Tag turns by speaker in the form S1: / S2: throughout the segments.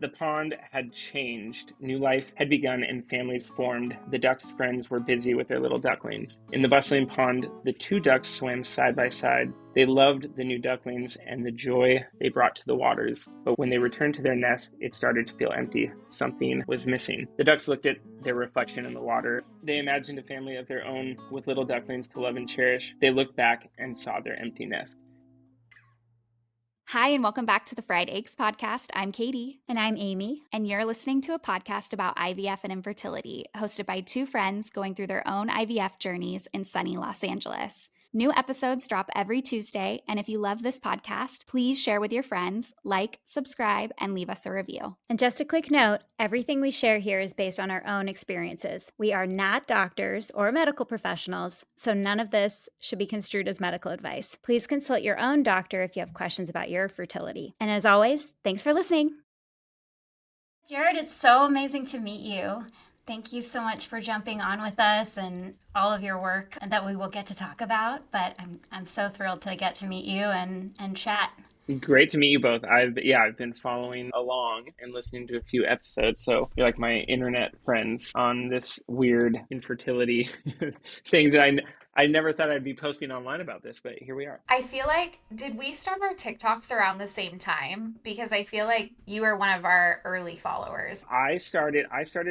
S1: The pond had changed. New life had begun and families formed. The ducks' friends were busy with their little ducklings. In the bustling pond, the two ducks swam side by side. They loved the new ducklings and the joy they brought to the waters. But when they returned to their nest, it started to feel empty. Something was missing. The ducks looked at their reflection in the water. They imagined a family of their own with little ducklings to love and cherish. They looked back and saw their empty nest.
S2: Hi, and welcome back to the FriedEggs podcast. I'm Katie.
S3: And I'm Amy.
S2: And you're listening to a podcast about IVF and infertility, hosted by two friends going through their own IVF journeys in sunny Los Angeles. New episodes drop every Tuesday, and if you love this podcast, please share with your friends, like, subscribe, and leave us a review.
S3: And just a quick note, everything we share here is based on our own experiences. We are not doctors or medical professionals, so none of this should be construed as medical advice. Please consult your own doctor if you have questions about your fertility. And as always, thanks for listening. Jared, it's so amazing to meet you. Thank you so much for jumping on with us and all of your work that we will get to talk about. But I'm so thrilled to get to meet you and chat.
S1: Great to meet you both. I've been following along and listening to a few episodes. So you're like my internet friends on this weird infertility thing that I never thought I'd be posting online about this, but here we are.
S2: I feel like, did we start our TikToks around the same time? Because I feel like you were one of our early followers.
S1: I started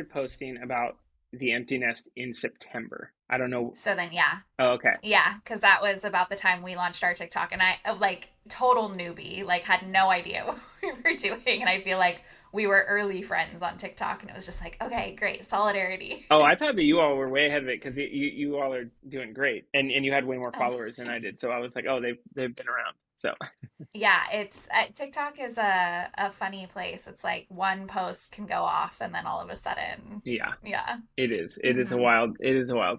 S1: posting about the empty nest in September. I don't know.
S2: So then, yeah.
S1: Oh, okay.
S2: Yeah, because that was about the time we launched our TikTok, and I, like, total newbie, like, had no idea what we were doing, and I feel like we were early friends on TikTok, and it was just like, okay, great, solidarity.
S1: Oh, I thought that you all were way ahead of it because you all are doing great, and you had way more
S2: Oh.
S1: followers than I did. So I was like, oh, they've been around. So
S2: Yeah, it's TikTok is a funny place. It's like one post can go off, and then all of a sudden,
S1: yeah,
S2: yeah.
S1: it is. It is a wild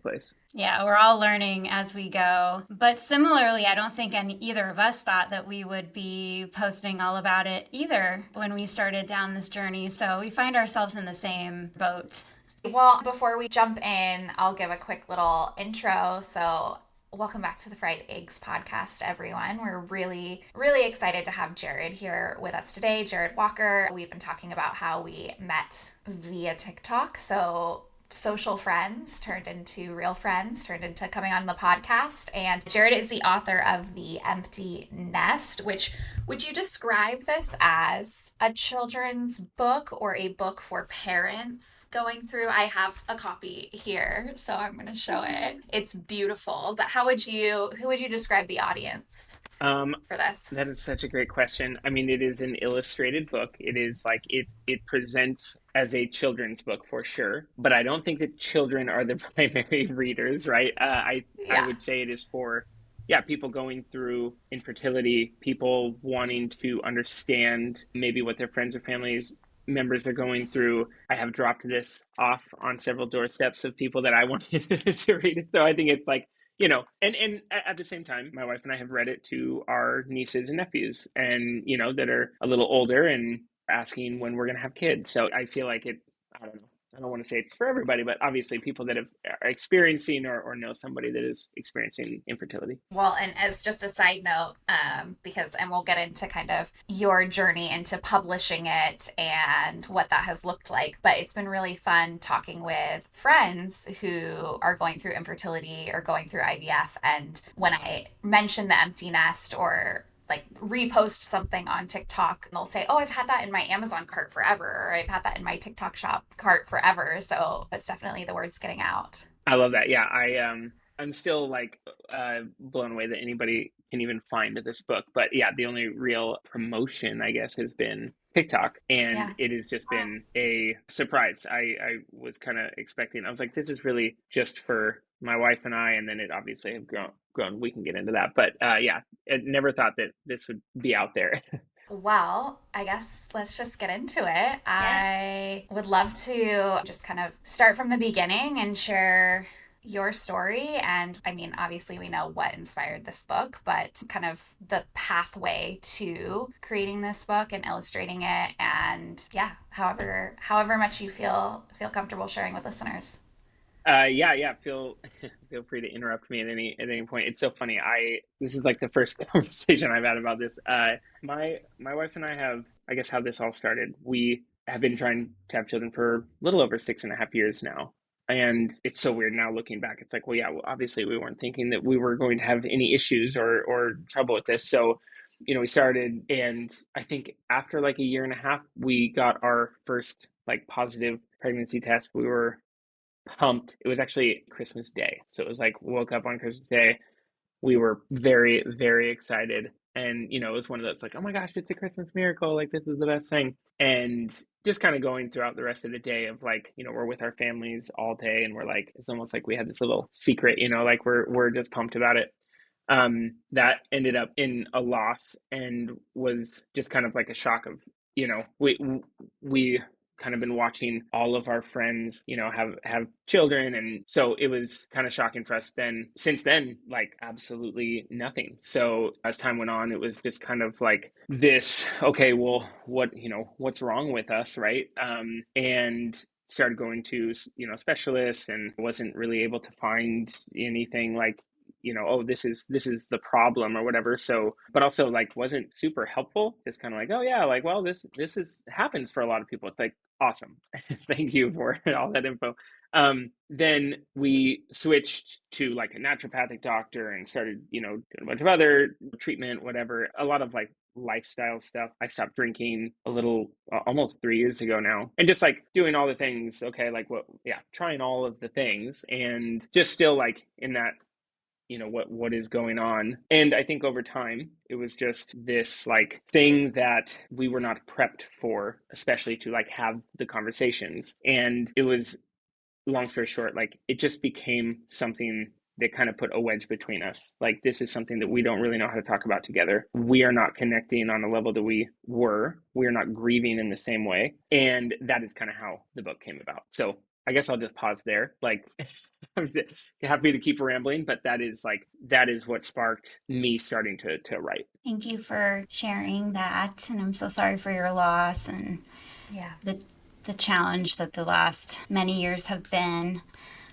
S1: place.
S3: Yeah, we're all learning as we go. But similarly, I don't think either of us thought that we would be posting all about it either when we started down this journey. So we find ourselves in the same boat.
S2: Well, before we jump in, I'll give a quick little intro. So, welcome back to the FriedEggs podcast, everyone. We're really, really excited to have Jared here with us today. Jared Walker. We've been talking about how we met via TikTok. So, social friends turned into real friends, turned into coming on the podcast. And Jared is the author of The Empty Nest, which, would you describe this as a children's book or a book for parents going through? I have a copy here, so I'm going to show it. It's beautiful, but who would you describe the audience for this?
S1: That is such a great question. I mean, it is an illustrated book. It is like it presents as a children's book for sure, but I don't think that children are the primary readers, right? I would say it is for people going through infertility, people wanting to understand maybe what their friends or families members are going through. I have dropped this off on several doorsteps of people that I wanted to read it. So I think it's like, and at the same time, my wife and I have read it to our nieces and nephews and, that are a little older and asking when we're going to have kids. So I feel like I don't know. I don't want to say it's for everybody, but obviously people that are experiencing or know somebody that is experiencing infertility.
S2: Well, and as just a side note, and we'll get into kind of your journey into publishing it and what that has looked like, but it's been really fun talking with friends who are going through infertility or going through IVF. And when I mention the empty nest or like repost something on TikTok and they'll say, oh, I've had that in my Amazon cart forever, or I've had that in my TikTok shop cart forever. So it's definitely the word's getting out.
S1: I love that. Yeah. I'm still like blown away that anybody can even find this book. But yeah, the only real promotion, I guess, has been TikTok. And it has just been a surprise. I was kind of expecting, I was like, this is really just for my wife and I, and then it obviously have grown. We can get into that. But I never thought that this would be out there.
S2: Well, I guess let's just get into it. I would love to just kind of start from the beginning and share your story. And I mean, obviously we know what inspired this book, but kind of the pathway to creating this book and illustrating it. And however much you feel comfortable sharing with listeners.
S1: Feel free to interrupt me at any point. It's so funny. This is like the first conversation I've had about this. My wife and I have, I guess, how this all started. We have been trying to have children for a little over 6.5 years now. And it's so weird now looking back. It's like, well, yeah, well, obviously we weren't thinking that we were going to have any issues or trouble with this. So, we started, and I think after like a year and a half, we got our first like positive pregnancy test. We were pumped. It was actually Christmas Day. So it was like woke up on Christmas Day. We were very, very excited. And, it was one of those like, oh my gosh, it's a Christmas miracle. Like, this is the best thing. And just kind of going throughout the rest of the day of like, we're with our families all day, and we're like, it's almost like we had this little secret, like we're just pumped about it. That ended up in a loss and was just kind of like a shock of, we kind of been watching all of our friends, have children. And so it was kind of shocking for us then. Since then, like absolutely nothing. So as time went on, it was just kind of like this, okay, well, what's wrong with us, right? And started going to, specialists, and wasn't really able to find anything like, oh, this is the problem or whatever. So, but also like wasn't super helpful. Just kind of like, oh yeah, like, well, this is happens for a lot of people. It's like, awesome. Thank you for all that info. Then we switched to like a naturopathic doctor and started, doing a bunch of other treatment, whatever, a lot of like lifestyle stuff. I stopped drinking a little, almost 3 years ago now, and just like doing all the things. Okay, like what, yeah, trying all of the things, and just still like in that, what is going on. And I think over time it was just this like thing that we were not prepped for, especially to like have the conversations. And it was, long story short, like it just became something that kind of put a wedge between us. Like, this is something that we don't really know how to talk about together. We are not connecting on a level that we were. We are not grieving in the same way. And that is kind of how the book came about. So I guess I'll just pause there. Like, I'm happy to keep rambling, but that is what sparked me starting to write.
S3: Thank you for sharing that. And I'm so sorry for your loss and
S2: Yeah.
S3: the challenge that the last many years have been.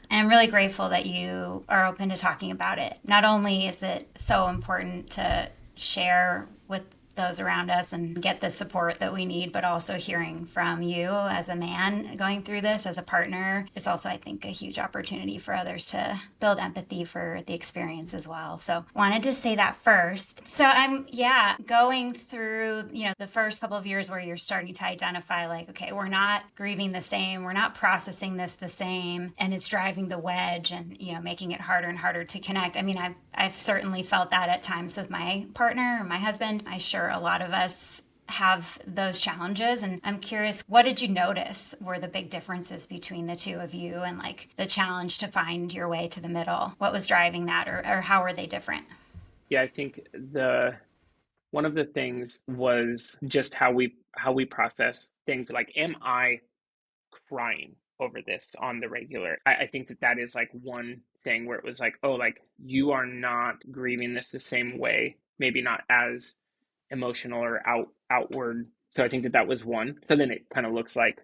S3: And I'm really grateful that you are open to talking about it. Not only is it so important to share with those around us and get the support that we need, but also hearing from you as a man going through this as a partner is also, I think, a huge opportunity for others to build empathy for the experience as well. So wanted to say that first. So I'm, going through, the first couple of years where you're starting to identify like, okay, we're not grieving the same, we're not processing this the same, and it's driving the wedge and, making it harder and harder to connect. I mean, I've certainly felt that at times with my partner or my husband. I'm sure a lot of us have those challenges, and I'm curious, what did you notice were the big differences between the two of you, and like the challenge to find your way to the middle? What was driving that, or how are they different?
S1: Yeah, I think the one of the things was just how we process things. Like, am I crying over this on the regular? I think that is like one thing where it was like, oh, like you are not grieving this the same way, maybe not as emotional or outward. So I think that was one. So then it kind of looks like,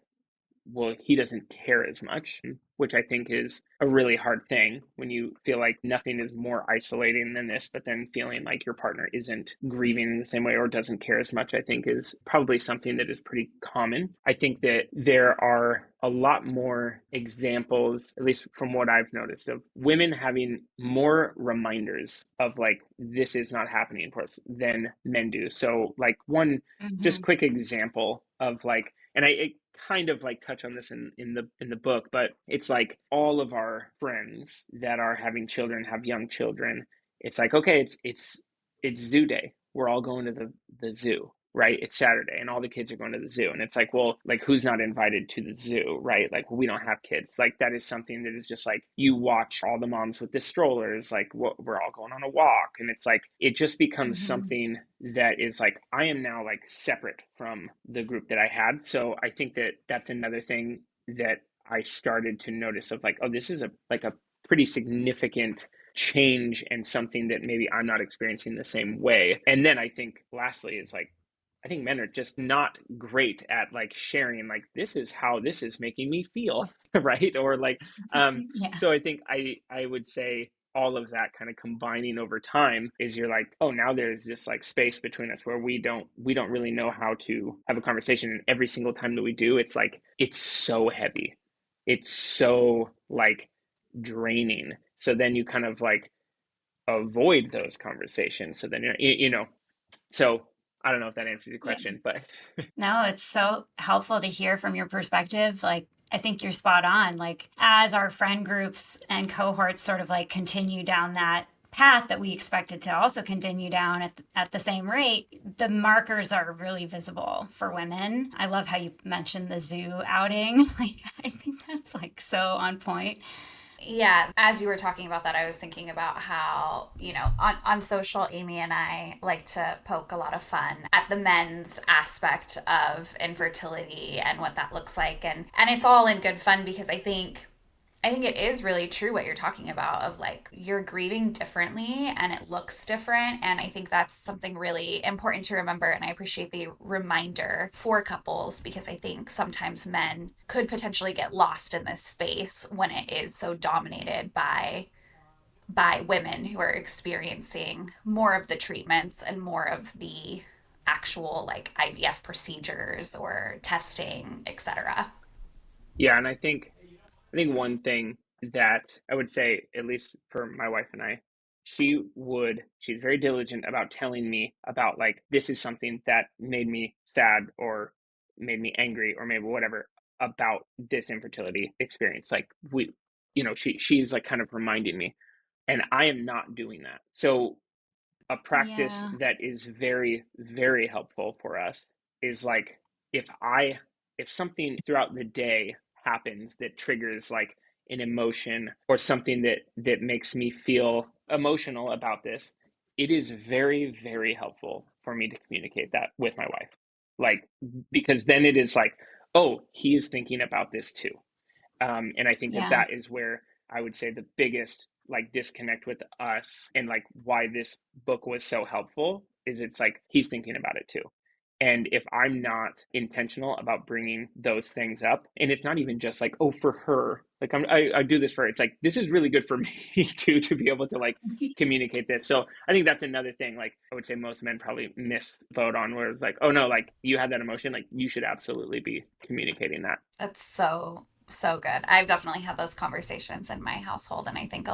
S1: well, he doesn't care as much, which I think is a really hard thing when you feel like nothing is more isolating than this, but then feeling like your partner isn't grieving in the same way or doesn't care as much, I think is probably something that is pretty common. I think that there are a lot more examples, at least from what I've noticed, of women having more reminders of like, this is not happening for us than men do. So like one just
S3: Mm-hmm.
S1: quick example of like, and I kind of like touch on this in the book, but it's like all of our friends that are having children, have young children. It's like, okay, it's zoo day. We're all going to the zoo, right? It's Saturday and all the kids are going to the zoo. And it's like, well, like who's not invited to the zoo, right? Like, well, we don't have kids. Like, that is something that is just like, you watch all the moms with the strollers, like we're all going on a walk. And it's like, it just becomes
S3: Mm-hmm.
S1: something that is like, I am now like separate from the group that I had. So I think that that's another thing that I started to notice of like, oh, this is a pretty significant change and something that maybe I'm not experiencing the same way. And then I think lastly is like, I think men are just not great at like sharing like, this is how this is making me feel, right? Or like,
S3: Yeah.
S1: so I think I would say all of that kind of combining over time is you're like, oh, now there's this like space between us where we don't really know how to have a conversation. And every single time that we do, it's like it's so heavy. It's so like draining. So then you kind of like avoid those conversations. So then so I don't know if that answers your
S3: Yeah.
S1: question, but
S3: No, it's so helpful to hear from your perspective. Like, I think you're spot on. Like, as our friend groups and cohorts sort of like continue down that path that we expected to also continue down at the same rate, the markers are really visible for women. I love how you mentioned the zoo outing. Like, I think that's like so on point.
S2: Yeah, as you were talking about that, I was thinking about how, on social, Amy and I like to poke a lot of fun at the men's aspect of infertility and what that looks like. And it's all in good fun because I think it is really true what you're talking about of like you're grieving differently and it looks different. And I think that's something really important to remember. And I appreciate the reminder for couples because I think sometimes men could potentially get lost in this space when it is so dominated by women who are experiencing more of the treatments and more of the actual like IVF procedures or testing, etc.
S1: yeah, and I think one thing that I would say, at least for my wife and I, she's very diligent about telling me about like, this is something that made me sad or made me angry or maybe whatever about this infertility experience. Like she's like kind of reminding me, and I am not doing that. So a practice
S3: Yeah.
S1: that is very, very helpful for us is like if I if something throughout the day happens that triggers like an emotion or something that makes me feel emotional about this, it is very, very helpful for me to communicate that with my wife. Like because then it is like, oh, he is thinking about this too. And I think that
S3: Yeah.
S1: that is where I would say the biggest like disconnect with us and like why this book was so helpful is it's like he's thinking about it too. And if I'm not intentional about bringing those things up, and it's not even just like, oh, for her, like I do this for her. It's like, this is really good for me too, to be able to like communicate this. So I think that's another thing. Like I would say most men probably miss vote on where it's like, oh no, like you had that emotion, like you should absolutely be communicating that.
S2: That's so good. I've definitely had those conversations in my household and I think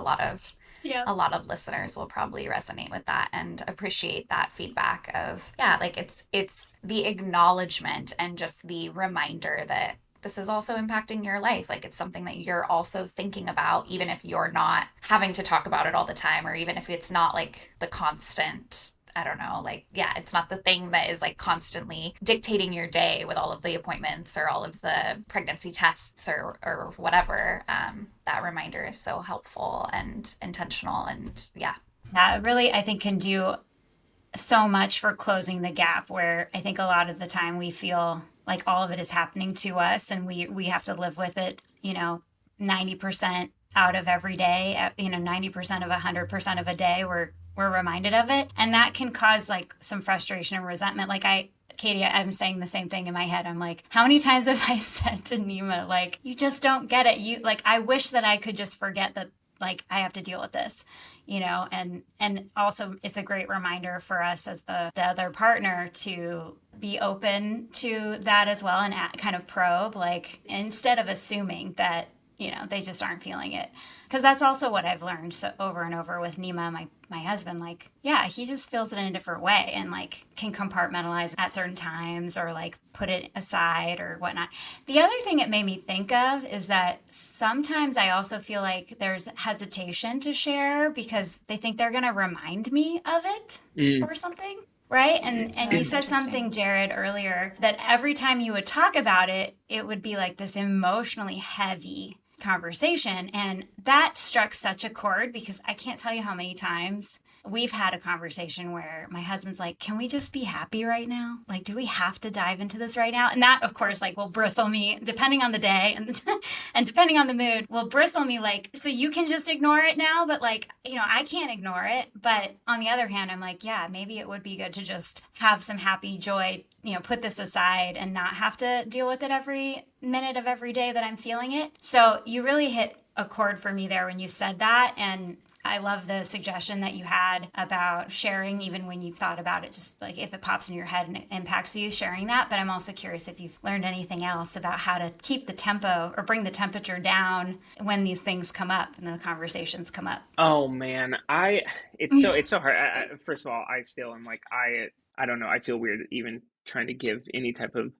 S3: Yeah.
S2: a lot of listeners will probably resonate with that and appreciate that feedback of yeah, like it's the acknowledgement and just the reminder that this is also impacting your life. Like it's something that you're also thinking about, even if you're not having to talk about it all the time, or even if it's not like the constant I don't know, like, yeah, it's not the thing that is like constantly dictating your day with all of the appointments or all of the pregnancy tests or whatever. That reminder is so helpful and intentional. And yeah,
S3: Yeah, it really, I think, can do so much for closing the gap where I think a lot of the time we feel like all of it is happening to us and we have to live with it, 90% out of every day, 90% of 100% of a day, we're reminded of it. And that can cause like some frustration and resentment. Katie, I'm saying the same thing in my head. I'm like, how many times have I said to Nima, like, you just don't get it. I wish that I could just forget that, like, I have to deal with this, and also it's a great reminder for us as the other partner to be open to that as well and kind of probe, like, instead of assuming that, they just aren't feeling it. Because that's also what I've learned so over and over with Nima, my husband. Like, yeah, he just feels it in a different way and like can compartmentalize at certain times or like put it aside or whatnot. The other thing it made me think of is that sometimes I also feel like there's hesitation to share because they think they're going to remind me of it
S1: Mm,
S3: or something. Right. And you
S2: that's
S3: said
S2: interesting.
S3: something, Jared, earlier that every time you would talk about it, it would be like this emotionally heavy conversation. And that struck such a chord because I can't tell you how many times we've had a conversation where my husband's like, can we just be happy right now? Like, do we have to dive into this right now? And that, of course, like will bristle me depending on the day and, and depending on the mood, will bristle me like, so you can just ignore it now, but like, I can't ignore it. But on the other hand, I'm like, yeah, maybe it would be good to just have some happy joy, put this aside and not have to deal with it every minute of every day that I'm feeling it. So you really hit a chord for me there when you said that. And I love the suggestion that you had about sharing even when you've thought about it, just like if it pops in your head and it impacts you, sharing that. But I'm also curious if you've learned anything else about how to keep the tempo or bring the temperature down when these things come up and the conversations come up.
S1: Oh man, it's so hard. First of all, I still am like I don't know. I feel weird even trying to give any type of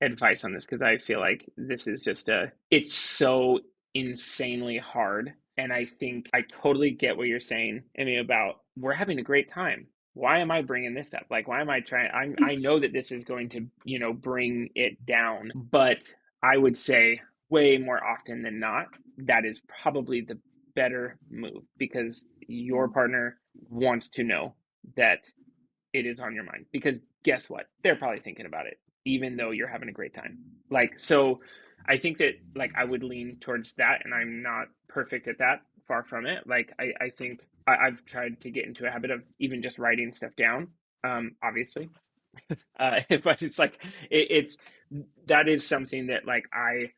S1: advice on this because I feel like this is just it's so insanely hard. And I think I totally get what you're saying, I mean, about we're having a great time. Why am I bringing this up? Like, why am I trying? I know that this is going to, bring it down, but I would say way more often than not, that is probably the better move because your partner wants to know that it is on your mind. Because guess what? They're probably thinking about it, even though you're having a great time. Like, so I think that, like, I would lean towards that, and I'm not perfect at that, far from it. Like, I think I've tried to get into a habit of even just writing stuff down. Obviously, but it's like, it's that is something that, like, I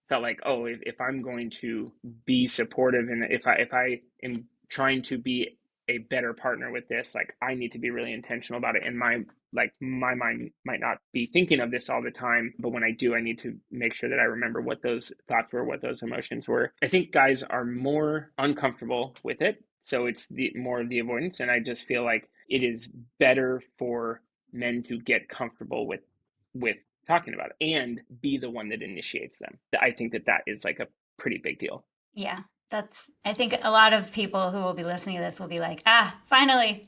S1: felt like, oh, if I'm going to be supportive and if I am trying to be a better partner with this, like I need to be really intentional about it. And my mind might not be thinking of this all the time, but when I do, I need to make sure that I remember what those thoughts were, what those emotions were. I think guys are more uncomfortable with it, so it's the more of the avoidance. And I just feel like it is better for men to get comfortable with talking about it and be the one that initiates them. I think that that is like a pretty big deal.
S3: Yeah, I think a lot of people who will be listening to this will be like, ah, finally,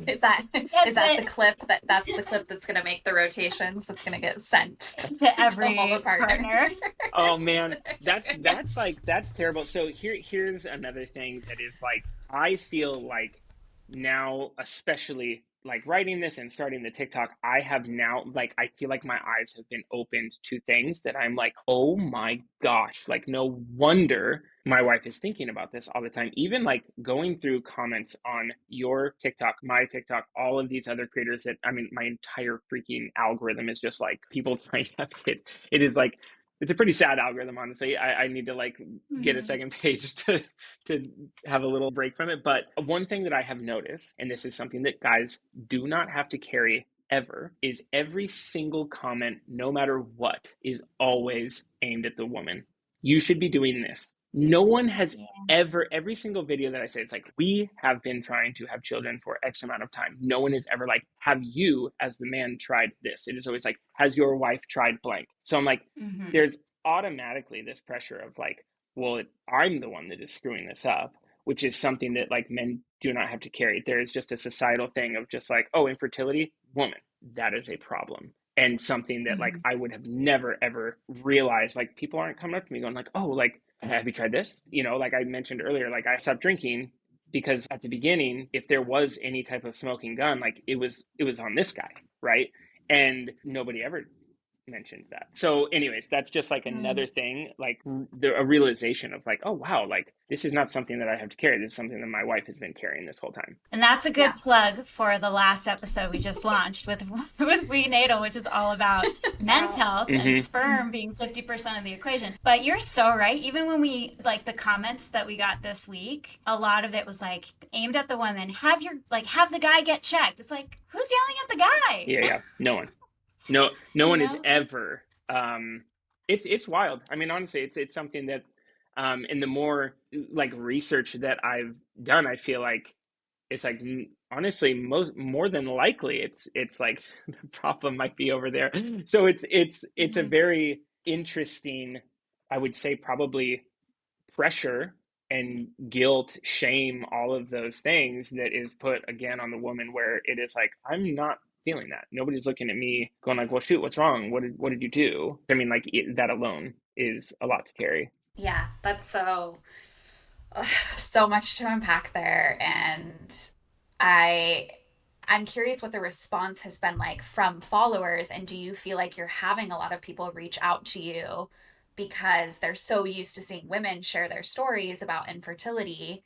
S2: Is that is
S3: that's
S2: that the
S3: it
S2: clip that's the clip that's going to make the rotations that's going to get sent
S3: to
S2: to all the
S3: every
S2: partners?
S3: partner.
S1: Oh man, that's
S2: Yes.
S1: like that's terrible. So here's another thing that is like I feel like now, especially like writing this and starting the TikTok, I have now like I feel like my eyes have been opened to things that I'm like, oh my gosh, like no wonder my wife is thinking about this all the time. Even like going through comments on your TikTok, my TikTok, all of these other creators that I mean, my entire freaking algorithm is just like people trying to it. It is like it's a pretty sad algorithm, honestly. I need to like get a
S3: Mhm.
S1: second page to have a little break from it. But one thing that I have noticed, and this is something that guys do not have to carry ever, is every single comment, no matter what, is always aimed at the woman. You should be doing this. No one has
S3: Yeah.
S1: ever, every single video that I say, it's like, we have been trying to have children for X amount of time. No one is ever like, have you, as the man, tried this? It is always like, has your wife tried blank? So I'm like,
S3: Hmm.
S1: there's automatically this pressure of like, well, I'm the one that is screwing this up, which is something that like men do not have to carry. There is just a societal thing of just like, oh, infertility, woman, that is a problem. And something that like
S3: Hmm.
S1: I would have never ever realized. Like people aren't coming up to me going like, oh, like have you tried this? Like I mentioned earlier, like I stopped drinking because at the beginning, if there was any type of smoking gun, like it was on this guy, right? And nobody ever mentions that. So, anyways, that's just like another thing, like a realization of like, oh wow, like this is not something that I have to carry. This is something that my wife has been carrying this whole time.
S3: And that's a
S2: Yeah.
S3: good plug for the last episode we just launched with with We Natal, which is all about men's
S2: Wow.
S3: health and
S1: Mm-hmm.
S3: sperm being 50% of the equation. But you're so right. Even when we like the comments that we got this week, a lot of it was like aimed at the women. Have the guy get checked. It's like, who's yelling at the
S1: Yeah,
S3: guy?
S1: yeah. No one. No, no
S3: You
S1: one is
S3: know?
S1: ever. It's wild. I mean, honestly, it's something that, in the more like research that I've done, I feel like it's like honestly most more than likely it's like the problem might be over there. So it's a
S3: Hmm.
S1: very interesting, I would say, probably pressure and guilt, shame, all of those things that is put again on the woman where it is like, I'm not feeling that. Nobody's looking at me going like, well, shoot, what's wrong? What did you do? I mean, like that alone is a lot to carry.
S2: Yeah, that's so much to unpack there, and I I'm curious what the response has been like from followers, and do you feel like you're having a lot of people reach out to you because they're so used to seeing women share their stories about infertility,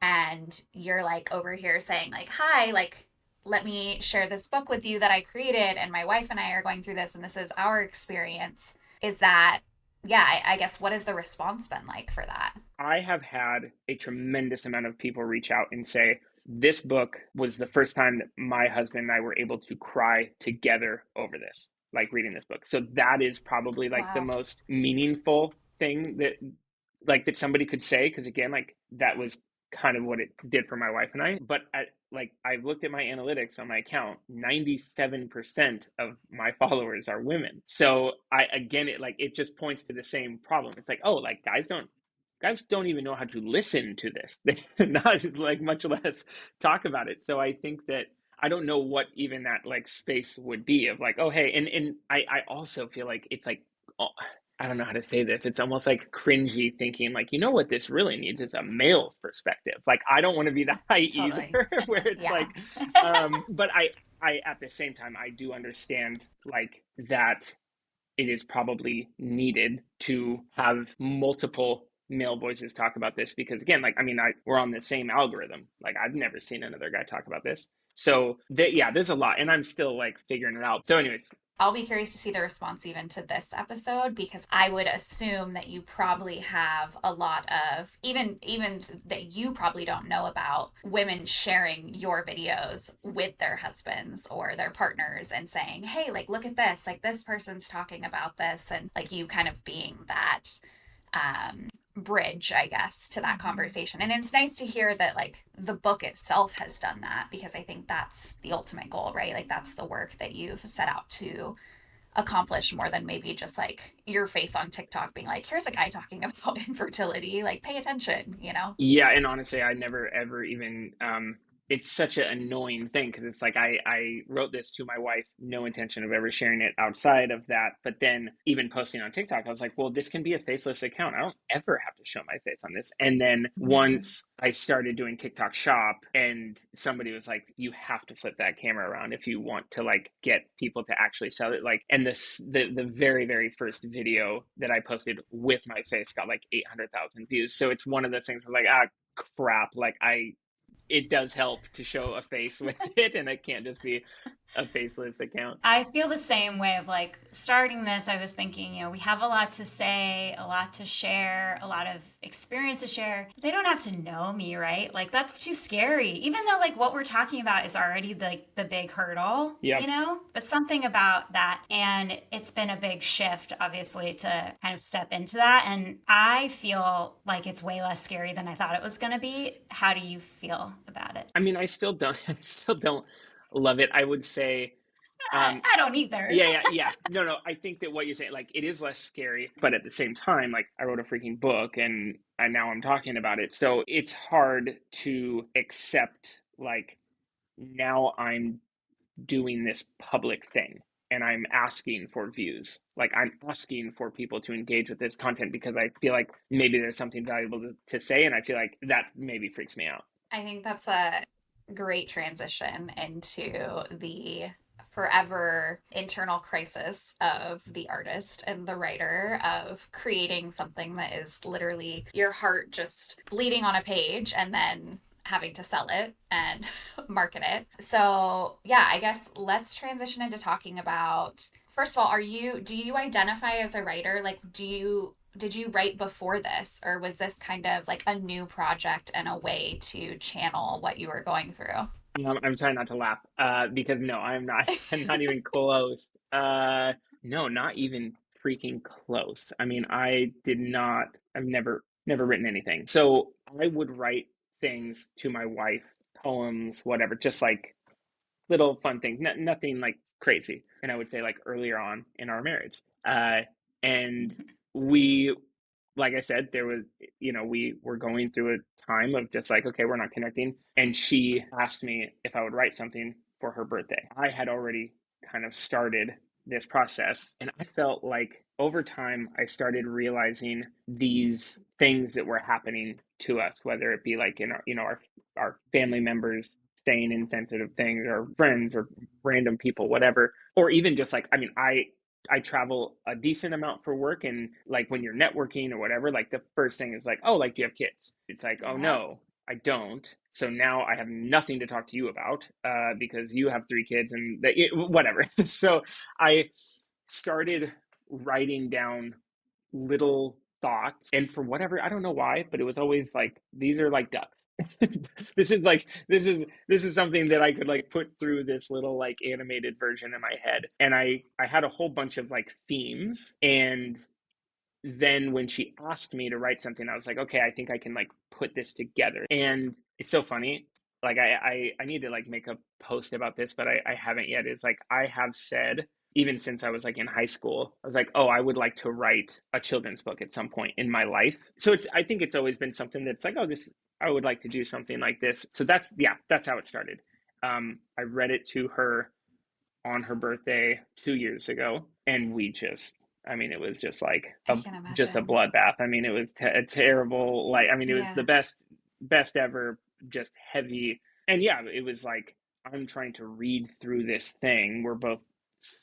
S2: and you're like over here saying like, "Hi, like let me share this book with you that I created, and my wife and I are going through this, and this is our experience." Is that, yeah, I guess what has the response been like for that?
S1: I have had a tremendous amount of people reach out and say, this book was the first time that my husband and I were able to cry together over this, like reading this book. So that is probably like the
S2: Wow.
S1: most meaningful thing that that somebody could say, because again, like that was kind of what it did for my wife and I. But I've looked at my analytics on my account, 97% of my followers are women. So I again, it just points to the same problem. It's like, oh, like guys don't even know how to listen to this. They not like much less talk about it. So I think that I don't know what even that like space would be of like, oh hey, and I also feel like it's like, oh, I don't know how to say this. It's almost like cringy thinking like, you know what this really needs is a male perspective. Like I don't want to be that guy
S2: Totally.
S1: either, where it's
S2: Yeah.
S1: like, but I at the same time I do understand like that it is probably needed to have multiple male voices talk about this, because again, like I mean, we're on the same algorithm. Like I've never seen another guy talk about this. So yeah, there's a lot, and I'm still like figuring it out. So, anyways,
S2: I'll be curious to see the response even to this episode, because I would assume that you probably have a lot of, even that you probably don't know about, women sharing your videos with their husbands or their partners and saying, "Hey, like look at this. Like this person's talking about this," and like you kind of being that bridge, I guess, to that conversation. And it's nice to hear that like the book itself has done that, because I think that's the ultimate goal, right? Like that's the work that you've set out to accomplish, more than maybe just like your face on TikTok being like, here's a guy talking about infertility, like pay attention, you know?
S1: yeah, and honestly, I never ever even it's such an annoying thing, because it's like I wrote this to my wife, no intention of ever sharing it outside of that. But then even posting on TikTok, I was like, well, this can be a faceless account. I don't ever have to show my face on this. And then once I started doing TikTok Shop, and somebody was like, you have to flip that camera around if you want to like get people to actually sell it. Like, and the very, very first video that I posted with my face got like 800,000 views. So it's one of those things where like, crap, like it does help to show a face with it, and it can't just be a faceless account.
S3: I feel the same way of like starting this. I was thinking, we have a lot to say, a lot to share, a lot of experience to share. They don't have to know me, right? Like that's too scary. Even though like what we're talking about is already the big hurdle,
S1: Yeah.
S3: But something about that, and it's been a big shift obviously to kind of step into that, and I feel like it's way less scary than I thought it was going to be. How do you feel about it?
S1: I mean, I still don't, I still don't love it. I would say, um,
S3: I don't either.
S1: yeah. No. I think that what you're saying, like, it is less scary, but at the same time, like, I wrote a freaking book, and now I'm talking about it. So it's hard to accept, like, now I'm doing this public thing, and I'm asking for views. Like, I'm asking for people to engage with this content, because I feel like maybe there's something valuable to say, and I feel like that maybe freaks me out.
S2: I think that's a great transition into the forever internal crisis of the artist and the writer, of creating something that is literally your heart just bleeding on a page and then having to sell it and market it. So, yeah, I guess let's transition into talking about, first of all, do you identify as a writer? Like, did you write before this, or was this kind of like a new project and a way to channel what you were going through?
S1: I'm trying not to laugh, because no, I'm not. I'm not even close. No, not even freaking close. I mean, I did not. I've never written anything. So I would write things to my wife, poems, whatever, just like little fun things, nothing like crazy. And I would say like earlier on in our marriage, and we, like I said, there was, we were going through a time of just like, okay, we're not connecting. And she asked me if I would write something for her birthday. I had already kind of started this process, and I felt like over time I started realizing these things that were happening to us, whether it be like in our, our family members saying insensitive things, or friends, or random people, whatever, or even just like, I mean, I travel a decent amount for work, and like when you're networking or whatever, like the first thing is like, oh, like, do you have kids? It's like, oh
S2: Yeah.
S1: no, I don't. So now I have nothing to talk to you about, because you have three kids, and whatever. So I started writing down little thoughts, and for whatever, I don't know why, but it was always like, these are like ducks. This is like, this is something that I could like put through this little like animated version in my head. And I had a whole bunch of like themes, and then when she asked me to write something, I was like, okay, I think I can like put this together. And it's so funny. Like I need to like make a post about this, but I haven't yet. Is like, I have said, even since I was like in high school, I was like, oh, I would like to write a children's book at some point in my life. So I think it's always been something that's like, oh, this, I would like to do something like this. So yeah, that's how it started. I read it to her on her birthday 2 years ago, and we just, I mean, it was just like
S2: I can
S1: just a
S2: imagine.
S1: bloodbath. I mean, it was a terrible, like, I mean, it was the
S2: Yeah.
S1: best ever, just heavy. And yeah, it was like, I'm trying to read through this thing, we're both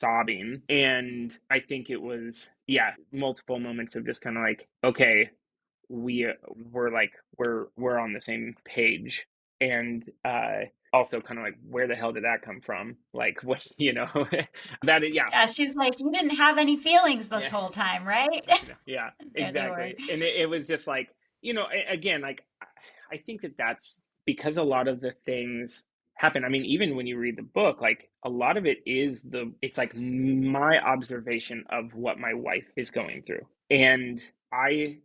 S1: sobbing, and I think it was, yeah, multiple moments of just kind of like, okay, we were like, we're on the same page. And also kind of like, where the hell did that come from, like, what, that is, yeah.
S3: Yeah, she's like, you didn't have any feelings this
S1: Yeah.
S3: whole time, right?
S1: Yeah,
S3: There they were.
S1: exactly. And it was just like, again, like, I think that that's because a lot of the things happen. I mean, even when you read the book, like, a lot of it is it's like my observation of what my wife is going through. And I,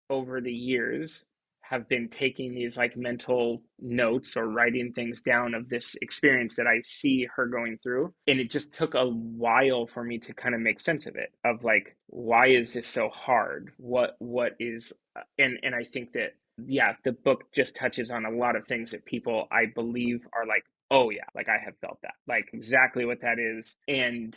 S1: over the years, have been taking these like mental notes or writing things down of this experience that I see her going through. And it just took a while for me to kind of make sense of it, of like, why is this so hard? What is, and I think that, yeah, the book just touches on a lot of things that people, I believe, are like, oh yeah, like, I have felt that, like, exactly what that is. And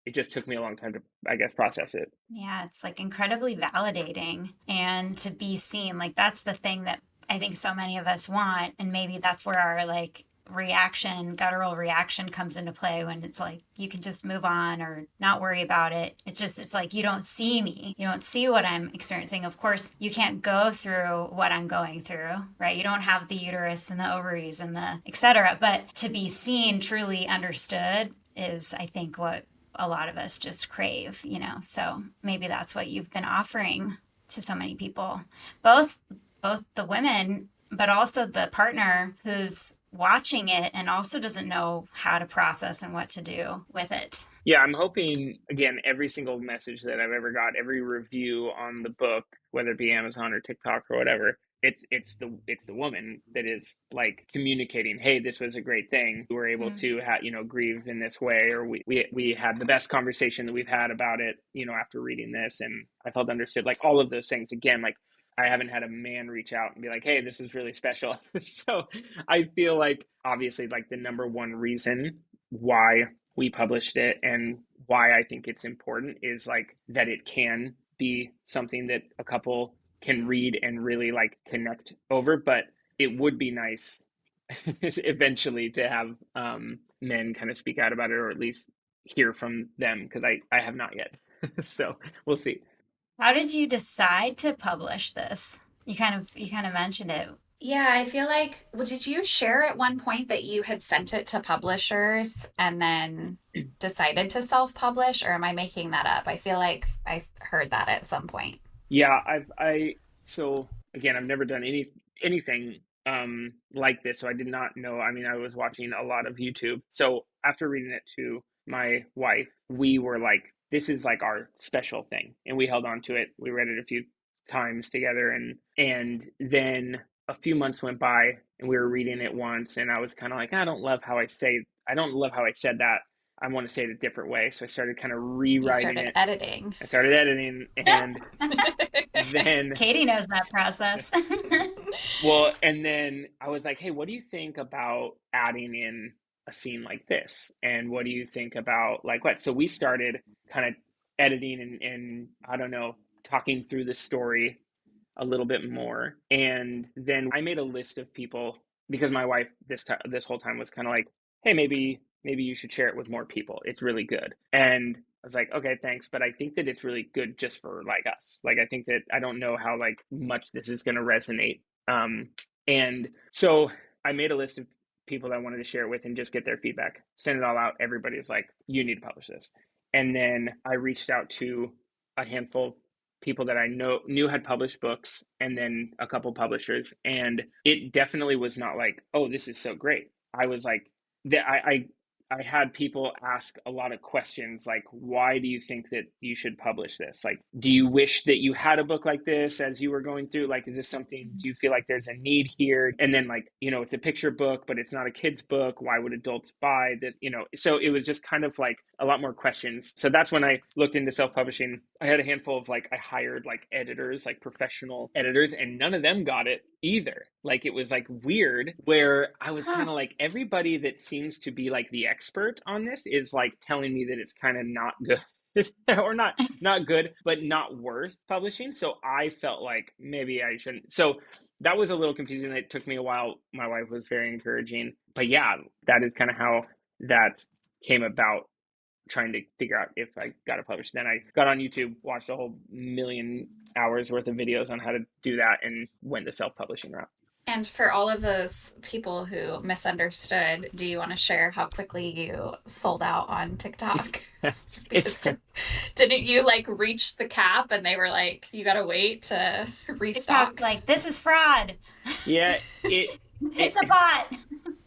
S1: it just took me a long time to, I guess, process it.
S3: Yeah, it's like incredibly validating and to be seen. Like that's the thing that I think so many of us want. And maybe that's where our like reaction, guttural reaction comes into play when it's like you can just move on or not worry about it. It's like you don't see me. You don't see what I'm experiencing. Of course, you can't go through what I'm going through, right? You don't have the uterus and the ovaries and the etc. But to be seen, truly understood is I think what a lot of us just crave, you know. So maybe that's what you've been offering to so many people, both the women, but also the partner who's watching it and also doesn't know how to process and what to do with it.
S1: Yeah, I'm hoping, again, every single message that I've ever got, every review on the book, whether it be Amazon or TikTok or whatever, it's the woman that is like communicating, hey, this was a great thing. We were able
S3: Mm.
S1: to grieve in this way, or we had the best conversation that we've had about it, after reading this, and I felt understood. Like, all of those things. Again, like, I haven't had a man reach out and be like, hey, this is really special. So I feel like, obviously, like, the number one reason why we published it and why I think it's important is like that it can be something that a couple can read and really like connect over. But it would be nice eventually to have men kind of speak out about it, or at least hear from them, because I have not yet. So we'll see.
S3: How did you decide to publish this? You kind of mentioned it.
S2: Yeah, I feel like, well, did you share at one point that you had sent it to publishers and then decided to self-publish, or am I making that up? I feel like I heard that at some point.
S1: Yeah, so again, I've never done anything like this, so I did not know. I mean, I was watching a lot of YouTube. So after reading it to my wife, we were like, this is like our special thing, and we held on to it. We read it a few times together, and then a few months went by, and we were reading it once, and I was kind of like, I don't love how I said that. I want to say it a different way. So I started kind of
S2: You
S1: rewriting
S2: started
S1: it.
S2: editing.
S1: I started editing, and then,
S3: Katie knows that process.
S1: well, and then I was like, hey, what do you think about adding in a scene like this? And what do you think about like what? So we started kind of editing and I don't know, talking through the story a little bit more. And then I made a list of people, because my wife this whole time was kind of like, hey, maybe you should share it with more people. It's really good. And I was like, okay, thanks, but I think that it's really good just for like us. Like, I think that I don't know how like much this is going to resonate. And so I made a list of people that I wanted to share it with and just get their feedback. Send it all out. Everybody's like, you need to publish this. And then I reached out to a handful people that I knew had published books, and then a couple publishers, and it definitely was not like, oh, this is so great. I was like, that I had people ask a lot of questions like, why do you think that you should publish this? Like, do you wish that you had a book like this as you were going through? Like, is this something, do you feel like there's a need here? And then, like, it's a picture book, but it's not a kid's book. Why would adults buy this? So it was just kind of like a lot more questions. So that's when I looked into self-publishing. I had a handful of I hired like editors, like professional editors, and none of them got it either. Like, it was like weird where I was kind of like, everybody that seems to be like the expert on this is like telling me that it's kind of not good. Or not good, but not worth publishing. So I felt like maybe I shouldn't. So that was a little confusing. It took me a while. My wife was very encouraging. But yeah, that is kind of how that came about, trying to figure out if I got it published. Then I got on YouTube, watched a whole million hours worth of videos on how to do that, and went the self-publishing route.
S2: And for all of those people who misunderstood, do you want to share how quickly you sold out on TikTok?
S1: It's
S2: Because didn't you like reach the cap and they were like, you gotta wait to restock?
S3: TikTok's like, this is fraud.
S1: yeah, it
S3: It's a bot.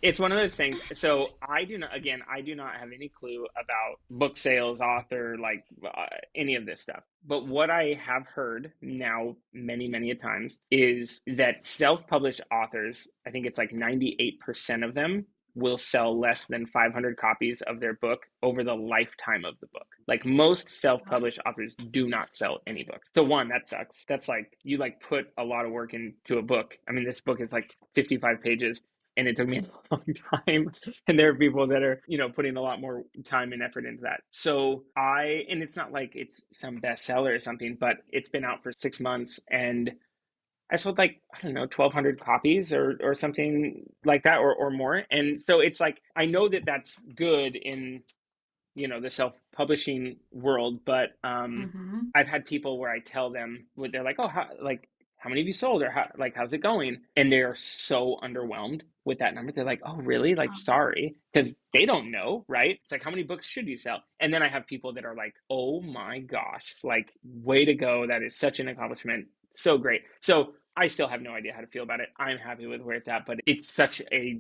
S1: it's one of those things. So I do not have any clue about book sales, author, like any of this stuff. But what I have heard now many, many a times is that self-published authors, I think it's like 98% of them will sell less than 500 copies of their book over the lifetime of the book. Like, most self-published authors do not sell any book. So one, that sucks. That's like, you like put a lot of work into a book. I mean, this book is like 55 pages, and it took me a long time. And there are people that are, putting a lot more time and effort into that. So and it's not like it's some bestseller or something, but it's been out for 6 months, and I sold like, I don't know, 1,200 copies or something like that, or more. And so it's like, I know that that's good in, the self-publishing world, but
S2: Mm-hmm.
S1: I've had people where I tell them, they're like, oh, how many have you sold, or how's it going? And they're so underwhelmed with that number. They're like, oh, really? Like, sorry, because they don't know, right? It's like, how many books should you sell? And then I have people that are like, oh my gosh, like, way to go. That is such an accomplishment. So great. So I still have no idea how to feel about it. I'm happy with where it's at, but it's such a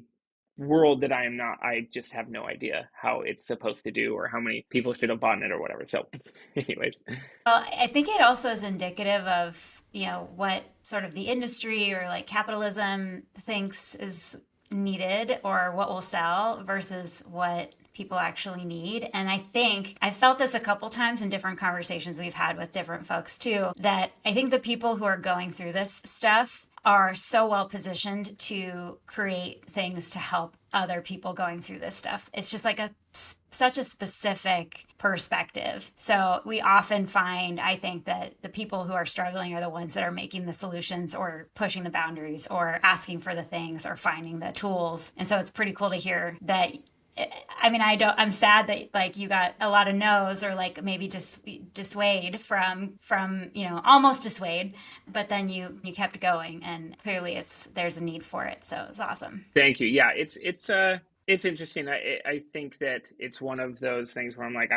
S1: world that I just have no idea how it's supposed to do, or how many people should have bought it, or whatever. So anyways.
S3: Well, I think it also is indicative of, what sort of the industry or like capitalism thinks is needed or what will sell versus what people actually need. And I think I felt this a couple times in different conversations we've had with different folks too, that I think the people who are going through this stuff are so well positioned to create things to help other people going through this stuff. It's just like such a specific perspective. So we often find, I think, that the people who are struggling are the ones that are making the solutions or pushing the boundaries or asking for the things or finding the tools. And so it's pretty cool to hear that. I mean, I'm sad that like you got a lot of no's, or like maybe just dissuade from, almost dissuade, but then you kept going, and clearly there's a need for it. So it's awesome.
S1: Thank you. Yeah, it's interesting. I think that it's one of those things where I'm like,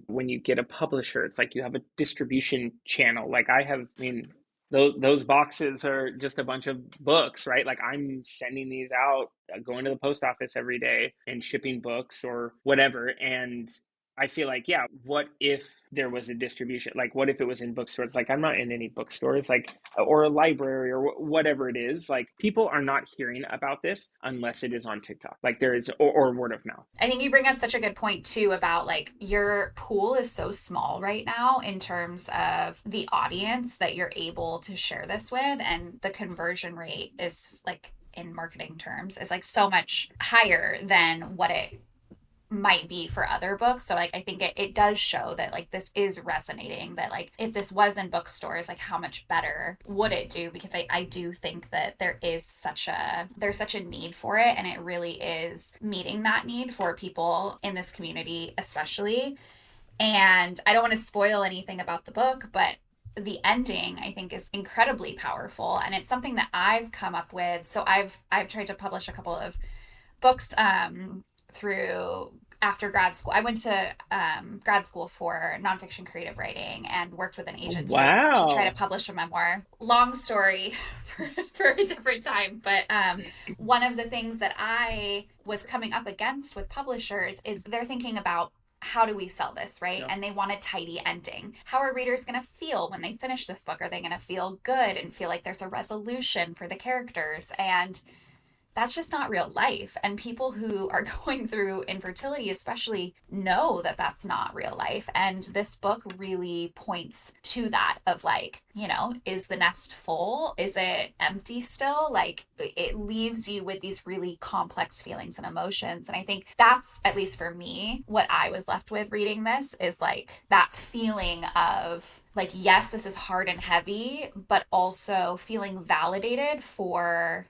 S1: when you get a publisher, it's like you have a distribution channel. Like, I mean, those boxes are just a bunch of books, right? Like, I'm sending these out, going to the post office every day and shipping books or whatever. And I feel like, yeah, what if there was a distribution? Like, what if it was in bookstores? Like, I'm not in any bookstores, like, or a library, or whatever it is. Like, people are not hearing about this unless it is on TikTok. Like, there is, or word of mouth.
S2: I think you bring up such a good point too about like your pool is so small right now in terms of the audience that you're able to share this with, and the conversion rate is like, in marketing terms, is like so much higher than what it might be for other books. So like I think it does show that like this is resonating, that like if this was in bookstores, like how much better would it do? Because I do think that there's such a need for it, and it really is meeting that need for people in this community especially. And I don't want to spoil anything about the book, but the ending I think is incredibly powerful, and it's something that I've come up with. So I've tried to publish a couple of books through after grad school. I went to grad school for nonfiction creative writing and worked with an agent to try to
S1: Wow.
S2: publish a memoir. Long story for a different time. But one of the things that I was coming up against with publishers is they're thinking about how do we sell this, right?
S1: Yeah.
S2: And they want a tidy ending. How are readers going to feel when they finish this book? Are they going to feel good and feel like there's a resolution for the characters? And that's just not real life. And people who are going through infertility, especially, know that that's not real life. And this book really points to that of like, is the nest full? Is it empty still? Like, it leaves you with these really complex feelings and emotions. And I think that's, at least for me, what I was left with reading this is like that feeling of like, yes, this is hard and heavy, but also feeling validated for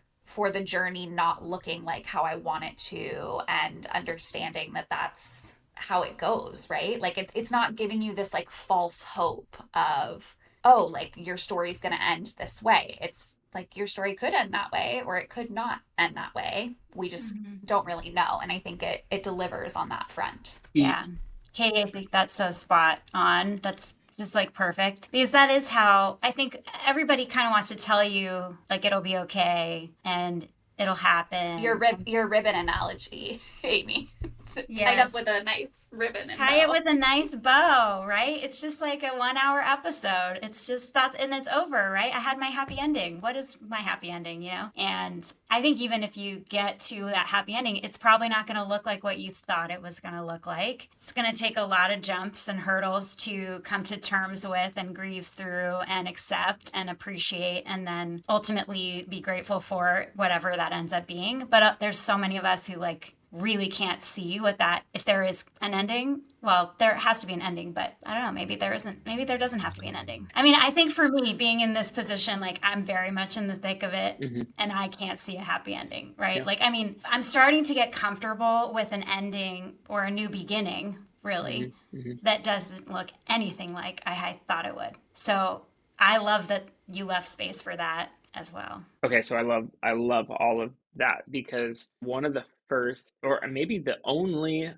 S2: the journey not looking like how I want it to, and understanding that that's how it goes, right? Like it's not giving you this like false hope of, oh, like your story's going to end this way. It's like your story could end that way or it could not end that way. We just
S3: Mm-hmm.
S2: don't really know, and I think it delivers on that front.
S3: Yeah. Katie, I think that's so spot on. That's just like perfect because that is how I think everybody kind of wants to tell you like it'll be okay and it'll happen.
S2: Your ribbon analogy, Amy. Tied up
S3: Yes.
S2: with a nice ribbon and
S3: Tie it
S2: bow.
S3: with a nice bow, right? It's just like a 1 hour episode. It's just that, and it's over, right? I had my happy ending. What is my happy ending, you know? And I think even if you get to that happy ending, it's probably not going to look like what you thought it was going to look like. It's going to take a lot of jumps and hurdles to come to terms with and grieve through and accept and appreciate, and then ultimately be grateful for whatever that ends up being. But there's so many of us who like really can't see what that, if there is an ending, well, there has to be an ending, but I don't know, maybe there isn't, maybe there doesn't have to be an ending. I mean, I think for me being in this position, like I'm very much in the thick of it
S1: Hmm.
S3: and I can't see a happy ending, right?
S1: Yeah.
S3: Like I mean, I'm starting to get comfortable with an ending or a new beginning,
S1: Hmm.
S3: really,
S1: Hmm.
S3: that doesn't look anything like I had thought it would. So I love that you left space for that as well.
S1: Okay, so I love all of that because one of the first, or maybe the only,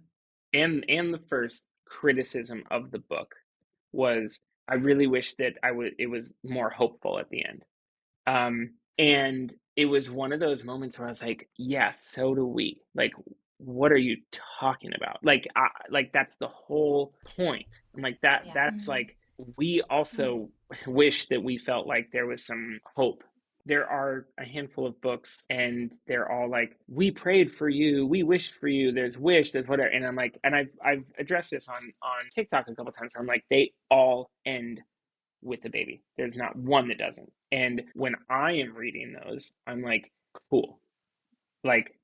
S1: and the first criticism of the book was I really wish that I would it was more hopeful at the end. And it was one of those moments where I was like, yeah, so do we. Like, what are you talking about? Like that's the whole point. I'm like
S2: Yeah.
S1: that's
S3: Mm-hmm.
S1: like we also wish that we felt like there was some hope. There are a handful of books and they're all like, we prayed for you, we wished for you, there's wish, there's whatever. And I'm like, and I've addressed this on TikTok a couple times where I'm like, they all end with the baby. There's not one that doesn't. And when I am reading those, I'm like, cool. Like,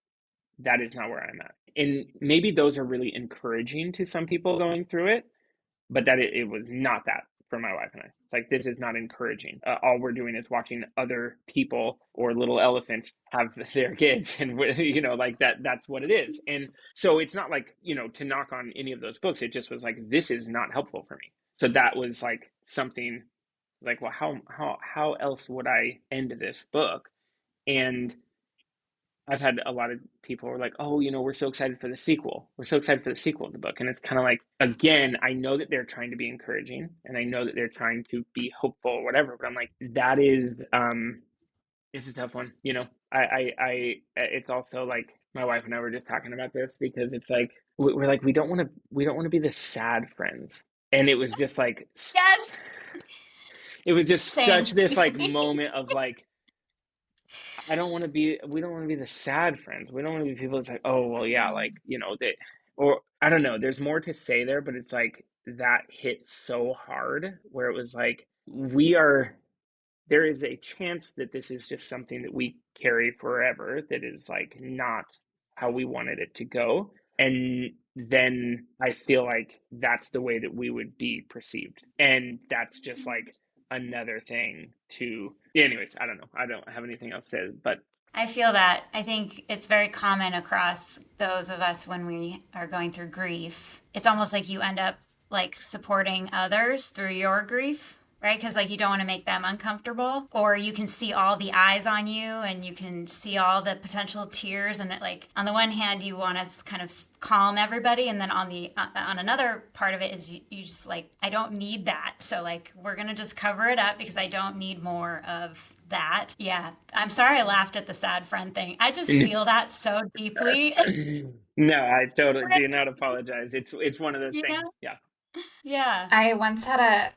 S1: that is not where I'm at. And maybe those are really encouraging to some people going through it, but it was not that for my wife and I. It's like, this is not encouraging. All we're doing is watching other people or little elephants have their kids. And, like that's what it is. And so it's not like, to knock on any of those books. It just was like, this is not helpful for me. So that was like something like, well, how else would I end this book? And I've had a lot of people who are like, oh, we're so excited for the sequel. We're so excited for the sequel of the book. And it's kind of like, again, I know that they're trying to be encouraging and I know that they're trying to be hopeful or whatever, but I'm like, that is it's a tough one. It's also like my wife and I were just talking about this because it's like we're like we don't want to be the sad friends. And it was just like
S3: Yes.
S1: it was just such
S3: Same.
S1: this like moment of like we don't want to be the sad friends. We don't want to be people that's like, oh well yeah, like, that, or I don't know, there's more to say there, but it's like that hit so hard where it was like there is a chance that this is just something that we carry forever that is like not how we wanted it to go. And then I feel like that's the way that we would be perceived. And that's just like another thing to, anyways, I don't know. I don't have anything else to say, but
S3: I feel that. I think it's very common across those of us when we are going through grief. It's almost like you end up like supporting others through your grief, right? Because like you don't want to make them uncomfortable, or you can see all the eyes on you and you can see all the potential tears, and it, like on the one hand you want to kind of calm everybody, and then on another part of it is you just like, I don't need that, so like we're gonna just cover it up because I don't need more of that. Yeah, I'm sorry I laughed at the sad friend thing. I just feel that so deeply.
S1: No, I totally do not apologize. It's one of those
S3: Yeah,
S1: things. Yeah.
S3: yeah.
S2: I once had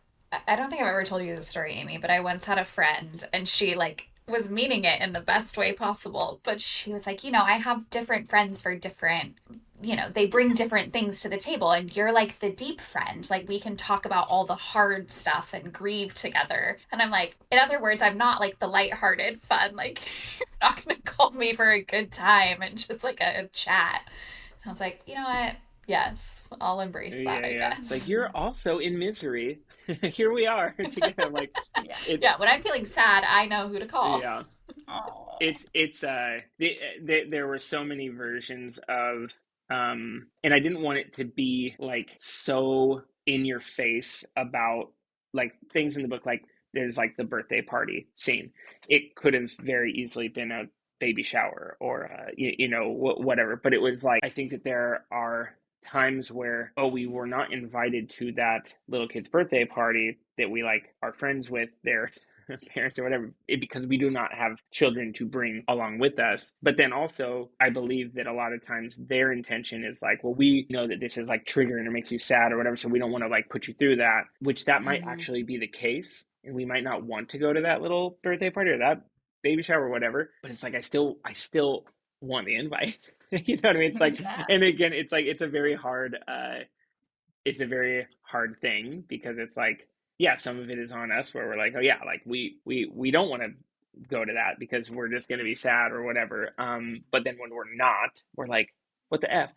S2: I don't think I've ever told you this story, Amy, but I once had a friend and she like was meaning it in the best way possible, but she was like, I have different friends for different, they bring different things to the table, and you're like the deep friend. Like we can talk about all the hard stuff and grieve together. And I'm like, in other words, I'm not like the lighthearted fun, like you're not gonna call me for a good time and just like a chat. And I was like, you know what? Yes, I'll embrace that,
S1: Yeah,
S2: I
S1: yeah. It's like
S2: guess.
S1: you're also in misery. Here we are together. I'm like,
S3: Yeah.
S1: it's
S2: Yeah, when I'm feeling sad, I know who to call.
S1: yeah.
S3: Oh.
S1: There were so many versions of and I didn't want it to be like so in your face about like things in the book, like there's like the birthday party scene. It could have very easily been a baby shower or whatever, but it was like I think that there are times where, oh, we were not invited to that little kid's birthday party that we like are friends with their parents or whatever, because we do not have children to bring along with us. But then also, I believe that a lot of times their intention is like, well, we know that this is like triggering or makes you sad or whatever, so we don't want to like put you through that, which that might
S3: Mm-hmm.
S1: actually be the case. And we might not want to go to that little birthday party or that baby shower or whatever. But it's like I still want the invite. You know what I mean? It's like,
S3: Yeah.
S1: and again, it's like it's a very hard thing because it's like, yeah, some of it is on us where we're like, oh yeah, like we don't want to go to that because we're just going to be sad or whatever. But then when we're not, we're like, what the f?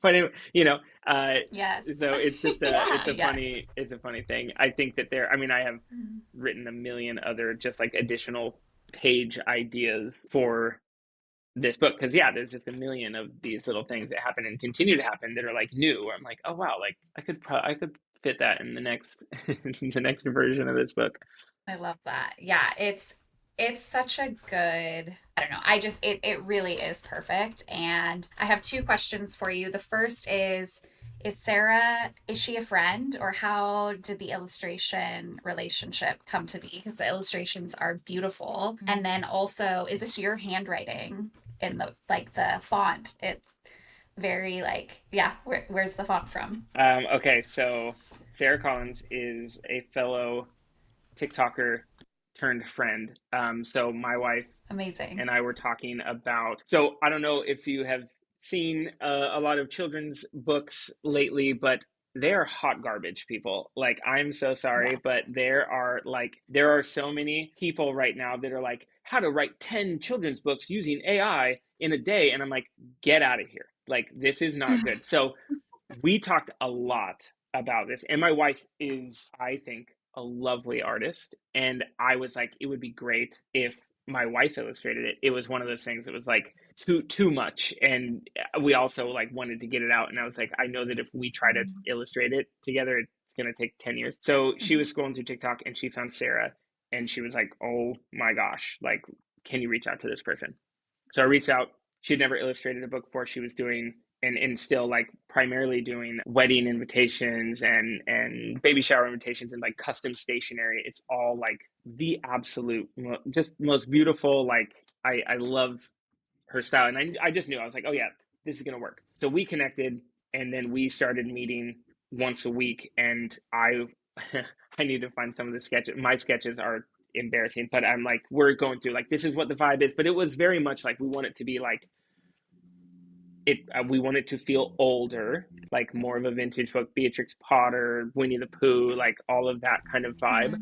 S1: But anyway,
S2: Yes.
S1: so it's just
S3: Yeah.
S2: Yes.
S1: it's a funny thing. I think that I mean, I have written a million other just like additional page ideas for this book because yeah, there's just a million of these little things that happen and continue to happen that are like new, where I'm like, oh wow, like I could fit that in the next the next version of this book.
S2: I love that. Yeah, it's such a good, I don't know. It really is perfect. And I have two questions for you. The first is Sarah, is she a friend, or how did the illustration relationship come to be? Because the illustrations are beautiful. And then also, is this your handwriting in the like the font? It's very like, yeah, where's the font from?
S1: Okay, so Sarah Collins is a fellow TikToker turned friend. So my wife
S2: Amazing.
S1: and I were talking about. So I don't know if you have seen a lot of children's books lately, but they are hot garbage, people. Like, I'm so sorry,
S3: Yes.
S1: but there are so many people right now that are like, how to write 10 children's books using AI in a day. And I'm like, get out of here. Like, this is not good. So we talked a lot about this, and my wife is, I think, a lovely artist, and I was like, it would be great if my wife illustrated it. It was one of those things that was like too much, and we also like wanted to get it out, and I was like, I know that if we try to illustrate it together, it's gonna take 10 years. So she was scrolling through TikTok and she found Sarah, and she was like, oh my gosh, like, can you reach out to this person? So I reached out. She had never illustrated a book before. She was doing and still like primarily doing wedding invitations and baby shower invitations and like custom stationery. It's all like the absolute just most beautiful. Like I love her style, and I just knew, I was like, oh yeah, this is gonna work. So we connected, and then we started meeting once a week, and I I need to find some of the sketches. My sketches are embarrassing, but I'm like, we're going through like, this is what the vibe is, but it was very much like we want it to be like we want it to feel older, like more of a vintage book, Beatrix Potter, Winnie the Pooh, like all of that kind of vibe.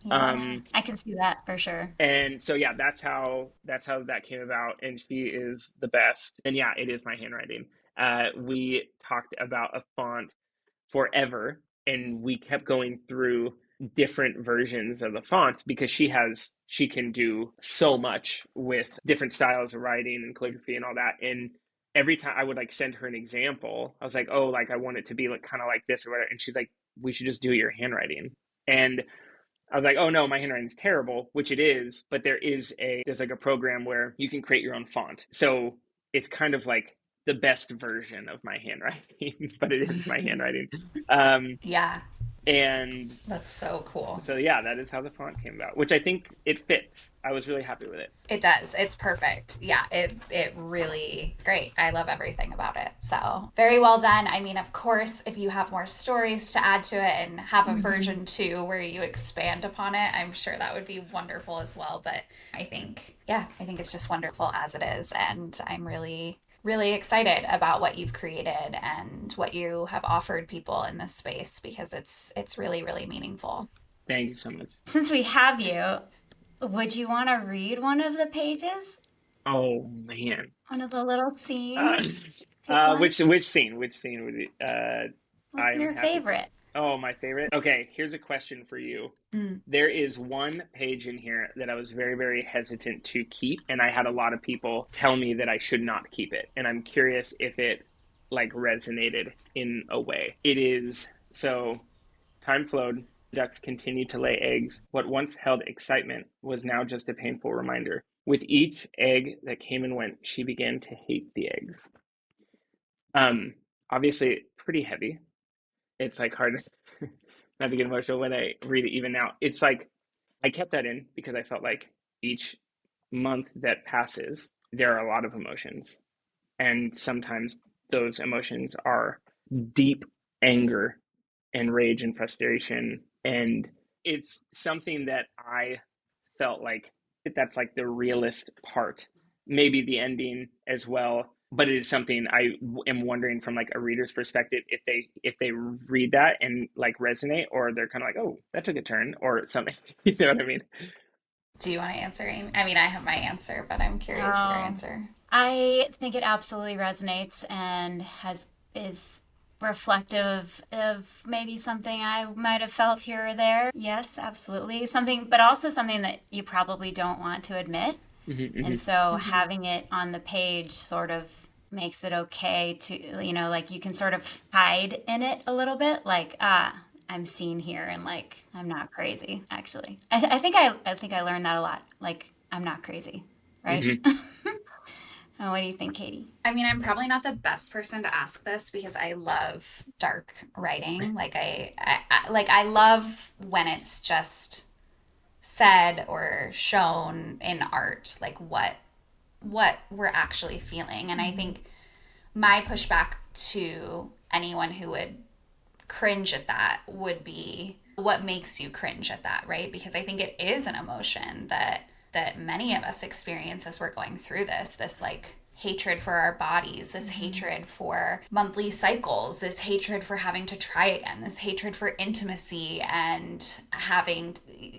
S3: Yeah,
S1: um
S3: I can see that for sure.
S1: and so yeah, that's how that came about, and she is the best. And yeah, it is my handwriting. We talked about a font forever, and we kept going through different versions of the font because she can do so much with different styles of writing and calligraphy and all that. And every time I would like send her an example, I was like, oh, like I want it to be like kind of like this or whatever, and she's like, we should just do your handwriting. And I was like, oh no, my handwriting's terrible, which it is, but there's like a program where you can create your own font. So it's kind of like the best version of my handwriting, but it is my handwriting. Um,
S2: Yeah,
S1: and
S2: that's so cool.
S1: so yeah, that is how the font came about, which I think it fits. I was really happy with it.
S2: It does. It's perfect. Yeah, it really is great. I love everything about it. So very well done. I mean, of course, if you have more stories to add to it and have a version two where you expand upon it, I'm sure that would be wonderful as well. But I think, yeah, I think it's just wonderful as it is. And I'm really excited about what you've created and what you have offered people in this space because it's really meaningful.
S1: Thank you so much.
S3: Since we have you, would you want to read one of the pages?
S1: Oh man.
S3: One of the little
S1: Uh,
S3: scenes? Pick one.
S1: which scene would it, I
S3: What's
S1: am
S3: your
S1: happy.
S3: favorite?
S1: Oh, my favorite. Okay, here's a question for you.
S2: Mm.
S1: There is one page in here that I was very, very hesitant to keep, and I had a lot of people tell me that I should not keep it. And I'm curious if it like resonated in a way. It is so time flowed, ducks continued to lay eggs. What once held excitement was now just a painful reminder. With each egg that came and went, she began to hate the eggs. Um, Obviously pretty heavy. It's like hard not to get emotional when I read it even now. It's like I kept that in because I felt like each month that passes, there are a lot of emotions. And sometimes those emotions are deep anger and rage and frustration. And it's something that I felt like that's like the realist part. Maybe the ending as well, but it is something I am wondering from like a reader's perspective if they read that and like resonate, or they're kind of like, oh, that took a turn, or something. You know what I mean?
S2: Do you want to answer, Amy? I mean, I have my answer, but I'm curious your
S3: Oh,
S2: answer.
S3: I think it absolutely resonates and has is reflective of maybe something I might have felt here or there. Yes, absolutely. Something, but also something that you probably don't want to admit. And
S1: Hmm.
S3: so having it on the page sort of makes it okay to, like you can sort of hide in it a little bit, like, I'm seen here and like I'm not crazy, actually. I think I learned that a lot. Like, I'm not crazy, right?
S1: Hmm.
S3: What do you think, Katie?
S2: I mean, I'm probably not the best person to ask this because I love dark writing. Like I love when it's just said or shown in art, like what we're actually feeling. And I think my pushback to anyone who would cringe at that would be what makes you cringe at that, right? Because I think it is an emotion that many of us experience as we're going through this like hatred for our bodies, this hatred for monthly cycles, this hatred for having to try again, this hatred for intimacy and having,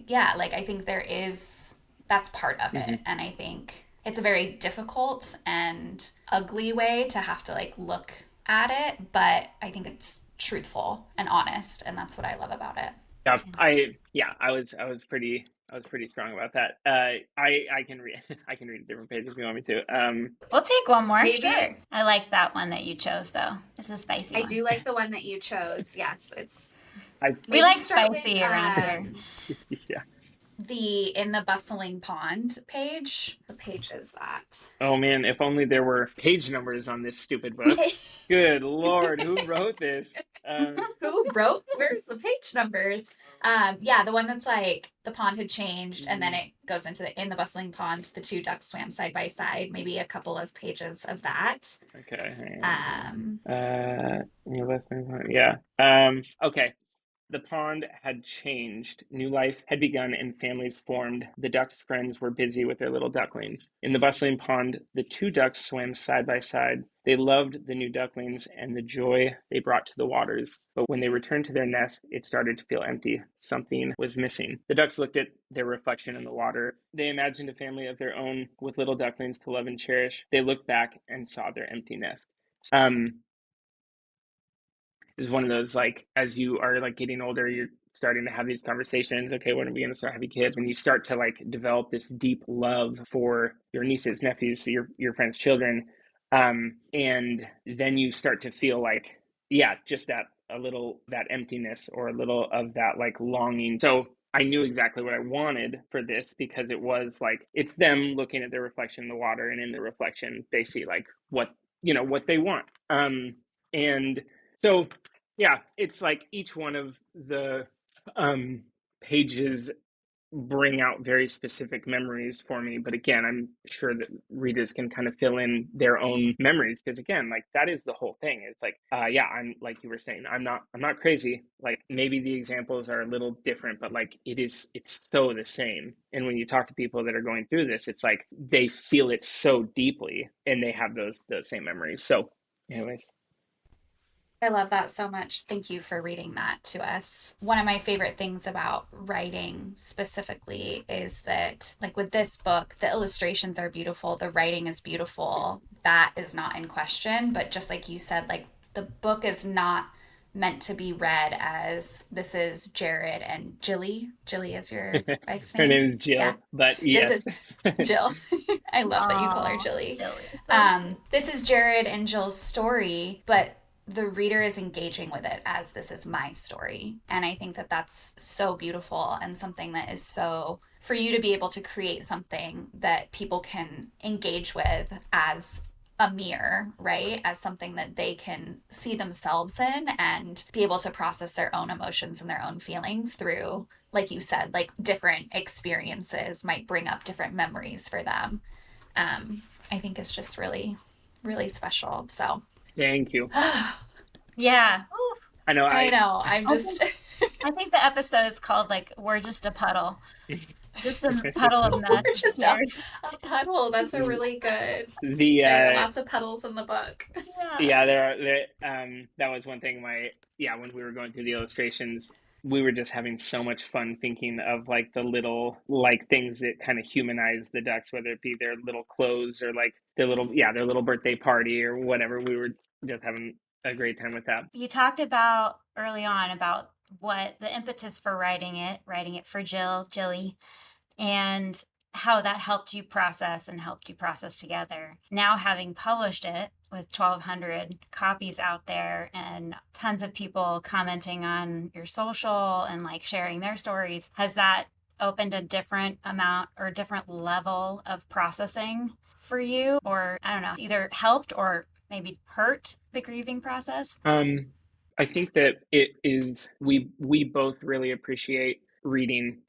S2: yeah, like I think that's part of it.
S1: Hmm.
S2: And I think it's a very difficult and ugly way to have to like look at it, but I think it's truthful and honest, and that's what I love about it.
S1: Yeah, I was pretty strong about that. I can read I can read a different page if you want me to.
S3: We'll take one more,
S2: Maybe
S3: sure. I like that one that you chose, though. It's a spicy
S2: I
S3: one.
S2: do like the one that you chose. Yes, it's
S1: I
S3: We
S2: maybe
S3: like
S2: start with
S3: spicy around here.
S1: Yeah.
S2: the in the bustling pond page. What page is that?
S1: Oh man, if only there were page numbers on this stupid book. Good Lord, who wrote this?
S2: Who wrote? Where's the page numbers? Yeah, the one that's like the pond had changed, and then
S1: mm,
S2: it goes into the in the bustling pond. The two ducks swam side by side. Maybe a couple of pages of that.
S1: okay, hang
S2: Um,
S1: on. New lesson, yeah. Okay. The pond had changed. New life had begun and families formed. The ducks' friends were busy with their little ducklings. In the bustling pond, the two ducks swam side by side. They loved the new ducklings and the joy they brought to the waters. But when they returned to their nest, it started to feel empty. Something was missing. The ducks looked at their reflection in the water. They imagined a family of their own with little ducklings to love and cherish. They looked back and saw their empty nest. Um, is one of those like as you are like getting older, you're starting to have these conversations. Okay, when are we going to start having kids? And you start to like develop this deep love for your nieces, nephews, your friends' children, and then you start to feel like, yeah, just that a little that emptiness or a little of that like longing. So I knew exactly what I wanted for this because it was like it's them looking at their reflection in the water, and in the reflection they see like what what they want. And so yeah, it's like each one of the pages bring out very specific memories for me. But again, I'm sure that readers can kind of fill in their own memories because again, like that is the whole thing. It's like, yeah, I'm like you were saying, I'm not crazy. Like maybe the examples are a little different, but like it's so the same. And when you talk to people that are going through this, it's like they feel it so deeply and they have those same memories. So, anyways.
S2: I love that so much. Thank you for reading that to us. One of my favorite things about writing specifically is that, like with this book, the illustrations are beautiful, the writing is beautiful. That is not in question. But just like you said, like the book is not meant to be read as this is Jared and Jilly. Jilly is your wife's
S1: Her
S2: name?
S1: name is
S2: Yeah.
S1: Jill, but
S2: This is
S1: yes.
S2: Jill. I love that you call her
S3: Oh,
S2: Jilly.
S3: Jilly is so
S2: This is Jared and Jill's story, but the reader is engaging with it as this is my story. And I think that that's so beautiful and something that is so for you to be able to create something that people can engage with as a mirror, right? As something that they can see themselves in and be able to process their own emotions and their own feelings through, like you said, like different experiences might bring up different memories for them. I think it's just really, really special. So,
S1: Thank you.
S3: yeah. Ooh,
S1: I know
S2: I know. I'm
S3: I think
S2: just
S3: I think the episode is called like "We're Just a Puddle," just a puddle of mess.
S2: we're just
S3: Tears.
S2: a puddle. That's a really good.
S1: the
S2: There are lots of puddles in the book.
S3: Yeah.
S1: yeah, that was one thing when we were going through the illustrations, we were just having so much fun thinking of like the little like things that kind of humanize the ducks, whether it be their little clothes or like their little birthday party or whatever. We were just having a great time with that.
S3: You talked about early on about what the impetus for writing it for Jilly, and how that helped you process and helped you process together. Now, having published it with 1,200 copies out there and tons of people commenting on your social and like sharing their stories, has that opened a different amount or different level of processing for you? Or I don't know, either helped or maybe hurt the grieving process?
S1: I think that it is we both really appreciate reading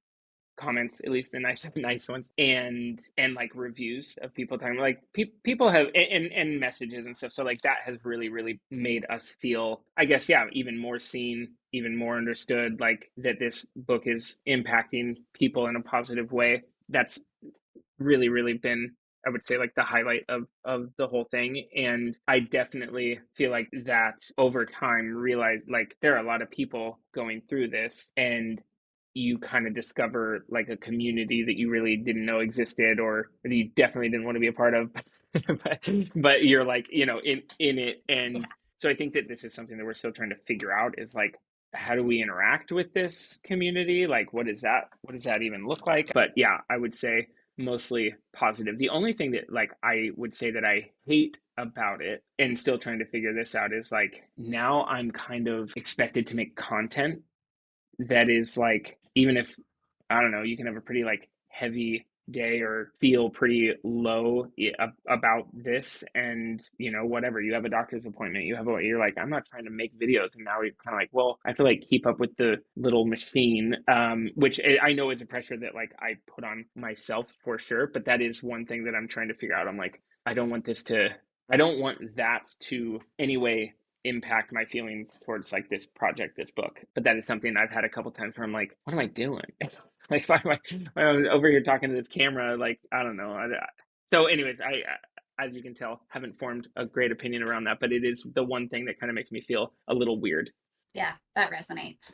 S1: comments, at least the nice ones, and like reviews of people talking like people have and messages and stuff. So like that has really made us feel, I guess, yeah, even more seen, even more understood, like that this book is impacting people in a positive way. That's really been, I would say, like the highlight of the whole thing. And I definitely feel like that over time realize like there are a lot of people going through this, and you kind of discover like a community that you really didn't know existed or that you definitely didn't want to be a part of. but you're like, in it.
S3: Yeah.
S1: And so I think that this is something that we're still trying to figure out, is like, how do we interact with this community? Like, what does that even look like? But yeah, I would say mostly positive. The only thing that like I would say that I hate about it, and still trying to figure this out, is like now I'm kind of expected to make content that is like, even if, I don't know, you can have a pretty like heavy day or feel pretty low about this, and whatever, you have a doctor's appointment, you're like, I'm not trying to make videos, and now you're kind of like, well, I feel like keep up with the little machine, which I know is a pressure that like I put on myself for sure, but that is one thing that I'm trying to figure out. I'm like, I don't want that to anyway impact my feelings towards like this project, this book. But that is something I've had a couple times where I'm like, what am I doing? Like, why am I over here talking to this camera? Like, I don't know. So, anyways, as you can tell, haven't formed a great opinion around that, but it is the one thing that kind of makes me feel a little weird.
S2: Yeah, that resonates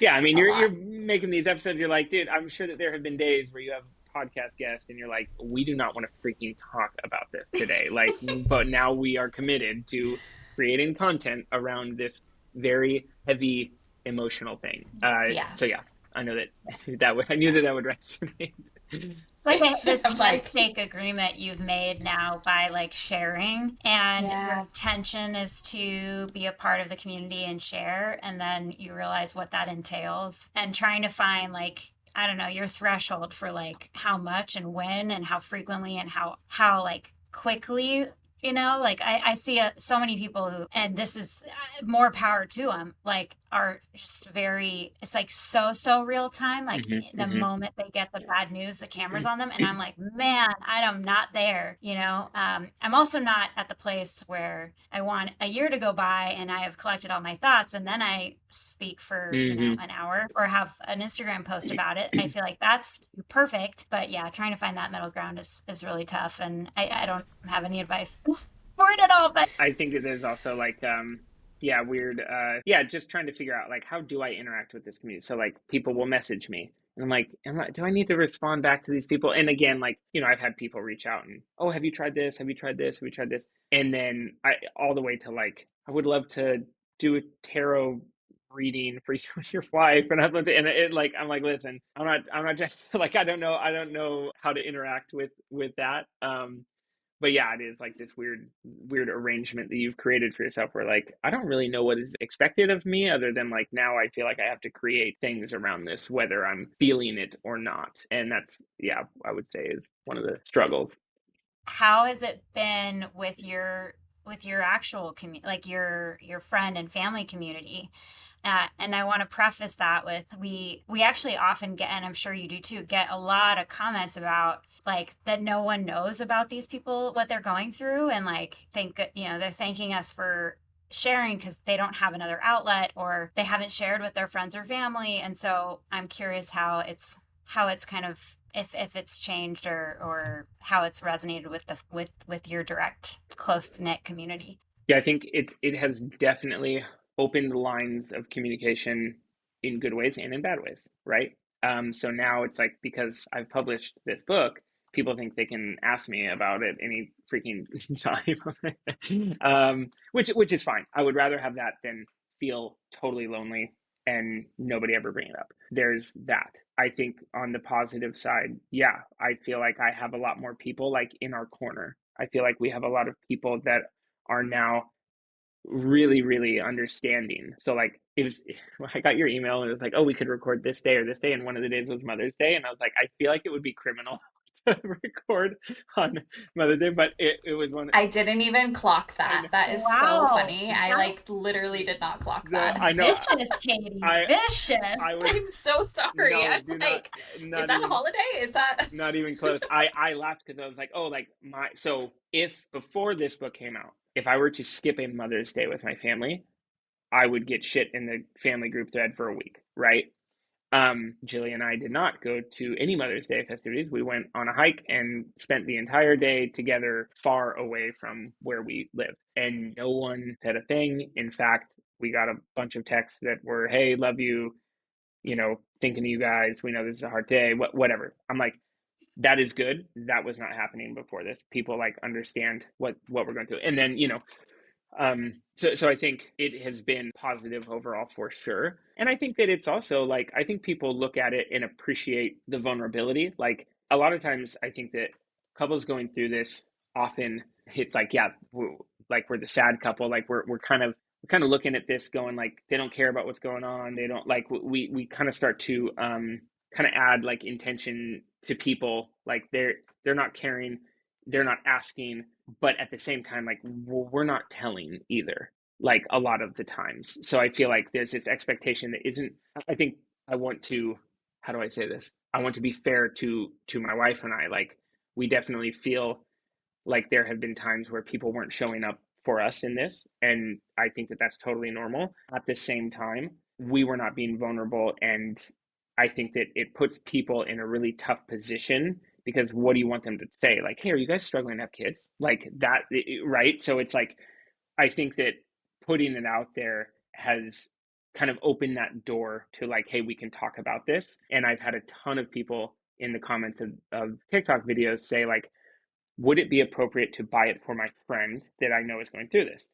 S1: Yeah, I mean,
S2: a
S1: you're
S2: lot.
S1: making these episodes. You're like, dude, I'm sure that there have been days where you have podcast guests, and you're like, we do not want to freaking talk about this today. Like, but now we are committed to creating content around this very heavy emotional thing.
S2: Yeah.
S1: So yeah, I know that I knew that would resonate.
S3: It's like this
S2: I'm like,
S3: handshake agreement you've made now by like sharing, and your
S2: yeah.
S3: intention is to be a part of the community and share, and then you realize what that entails, and trying to find like, I don't know, your threshold for like how much and when and how frequently and how like quickly, like I see so many people who, and this is more power to them, like are just very, it's like so real time, like
S1: Hmm.
S3: the
S1: Hmm.
S3: moment they get the bad news, the cameras on them, and I'm like, man, I'm not there. I'm also not at the place where I want a year to go by and I have collected all my thoughts and then I speak for
S1: Hmm.
S3: an hour or have an Instagram post about it. I feel like that's perfect, but yeah, trying to find that middle ground is really tough, and I don't have any advice for it at all. But
S1: I think that there's also like yeah, weird yeah, just trying to figure out like how do I interact with this community. So like people will message me and I'm like, do I need to respond back to these people? And again, like, I've had people reach out and, oh, have you tried this? Have you tried this? Have you tried this? And then I all the way to like, I would love to do a tarot reading for you and your wife. And like, I'm like, listen, I'm not just like, I don't know how to interact with that. But yeah, it is like this weird arrangement that you've created for yourself where like I don't really know what is expected of me other than like now I feel like I have to create things around this whether I'm feeling it or not. And that's, yeah, I would say is one of the struggles.
S3: how has it been with your actual community, like your friend and family community? And I want to preface that with we actually often get, and I'm sure you do too, get a lot of comments about like that no one knows about these people, what they're going through, and like think they're thanking us for sharing because they don't have another outlet or they haven't shared with their friends or family. And so I'm curious how it's kind of, if it's changed or how it's resonated with the with your direct close knit community.
S1: Yeah, I think it has definitely opened lines of communication in good ways and in bad ways, right? So now it's like because I've published this book, people think they can ask me about it any freaking time, which is fine. I would rather have that than feel totally lonely and nobody ever bring it up. There's that. I think on the positive side, yeah, I feel like I have a lot more people like in our corner. I feel like we have a lot of people that are now really understanding. So like it was I got your email and it was like, oh, we could record this day or this day, and one of the days was Mother's Day, and I was like, I feel like it would be criminal to record on Mother's Day, but it was one.
S2: I didn't even clock
S1: I
S2: that.
S1: know.
S2: That is so
S3: Wow.
S2: funny. I
S3: How
S2: like literally did not clock
S1: The
S2: that.
S1: I know
S3: vicious, Katie.
S1: I
S3: Vicious.
S1: I was
S2: I'm so sorry.
S1: no,
S2: I'm
S1: do not,
S2: like, is
S1: not
S2: that a
S1: even,
S2: holiday? Is that
S1: not even close. I laughed because I was like, oh, like my, so if before this book came out, if I were to skip a Mother's Day with my family, I would get shit in the family group thread for a week, right? Jilly and I did not go to any Mother's Day festivities. We went on a hike and spent the entire day together far away from where we live. And no one said a thing. In fact, we got a bunch of texts that were, hey, love you, thinking of you guys. We know this is a hard day, whatever. I'm like, that is good. That was not happening before this. People like understand what we're going through. And then, so I think it has been positive overall for sure. And I think that it's also like, I think people look at it and appreciate the vulnerability. Like a lot of times I think that couples going through this often it's like, yeah, like we're the sad couple. Like we're kind of looking at this going like, they don't care about what's going on. They don't like, we kind of start to, kind of add like intention to people. Like they're not caring. They're not asking, but at the same time like we're not telling either, like a lot of the times. So I feel like there's this expectation that isn't, I think I want to, how do I say this, I want to be fair to my wife and I, like we definitely feel like there have been times where people weren't showing up for us in this, and I think that that's totally normal. At the same time, we were not being vulnerable, and I think that it puts people in a really tough position because what do you want them to say, like, hey, are you guys struggling to have kids, like that, right? So it's like I think that putting it out there has kind of opened that door to like, hey, we can talk about this. And I've had a ton of people in the comments of TikTok videos say like, would it be appropriate to buy it for my friend that I know is going through this?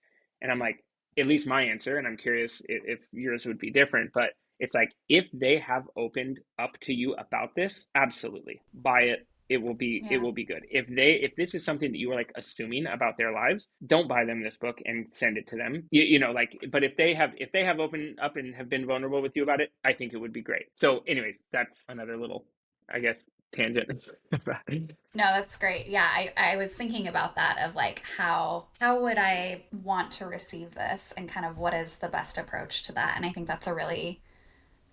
S1: And I'm like, at least my answer, and I'm curious if yours would be different, but it's like, if they have opened up to you about this, absolutely buy it. it
S2: Yeah.
S1: will be good. If this is something that you are like assuming about their lives, don't buy them this book and send it to them. You know, like, but if they have opened up and have been vulnerable with you about it, I think it would be great. So anyways, that's another little, I guess, tangent.
S2: No, that's great. Yeah, I was thinking about that of like how would I want to receive this and kind of what is the best approach to that. And I think that's a really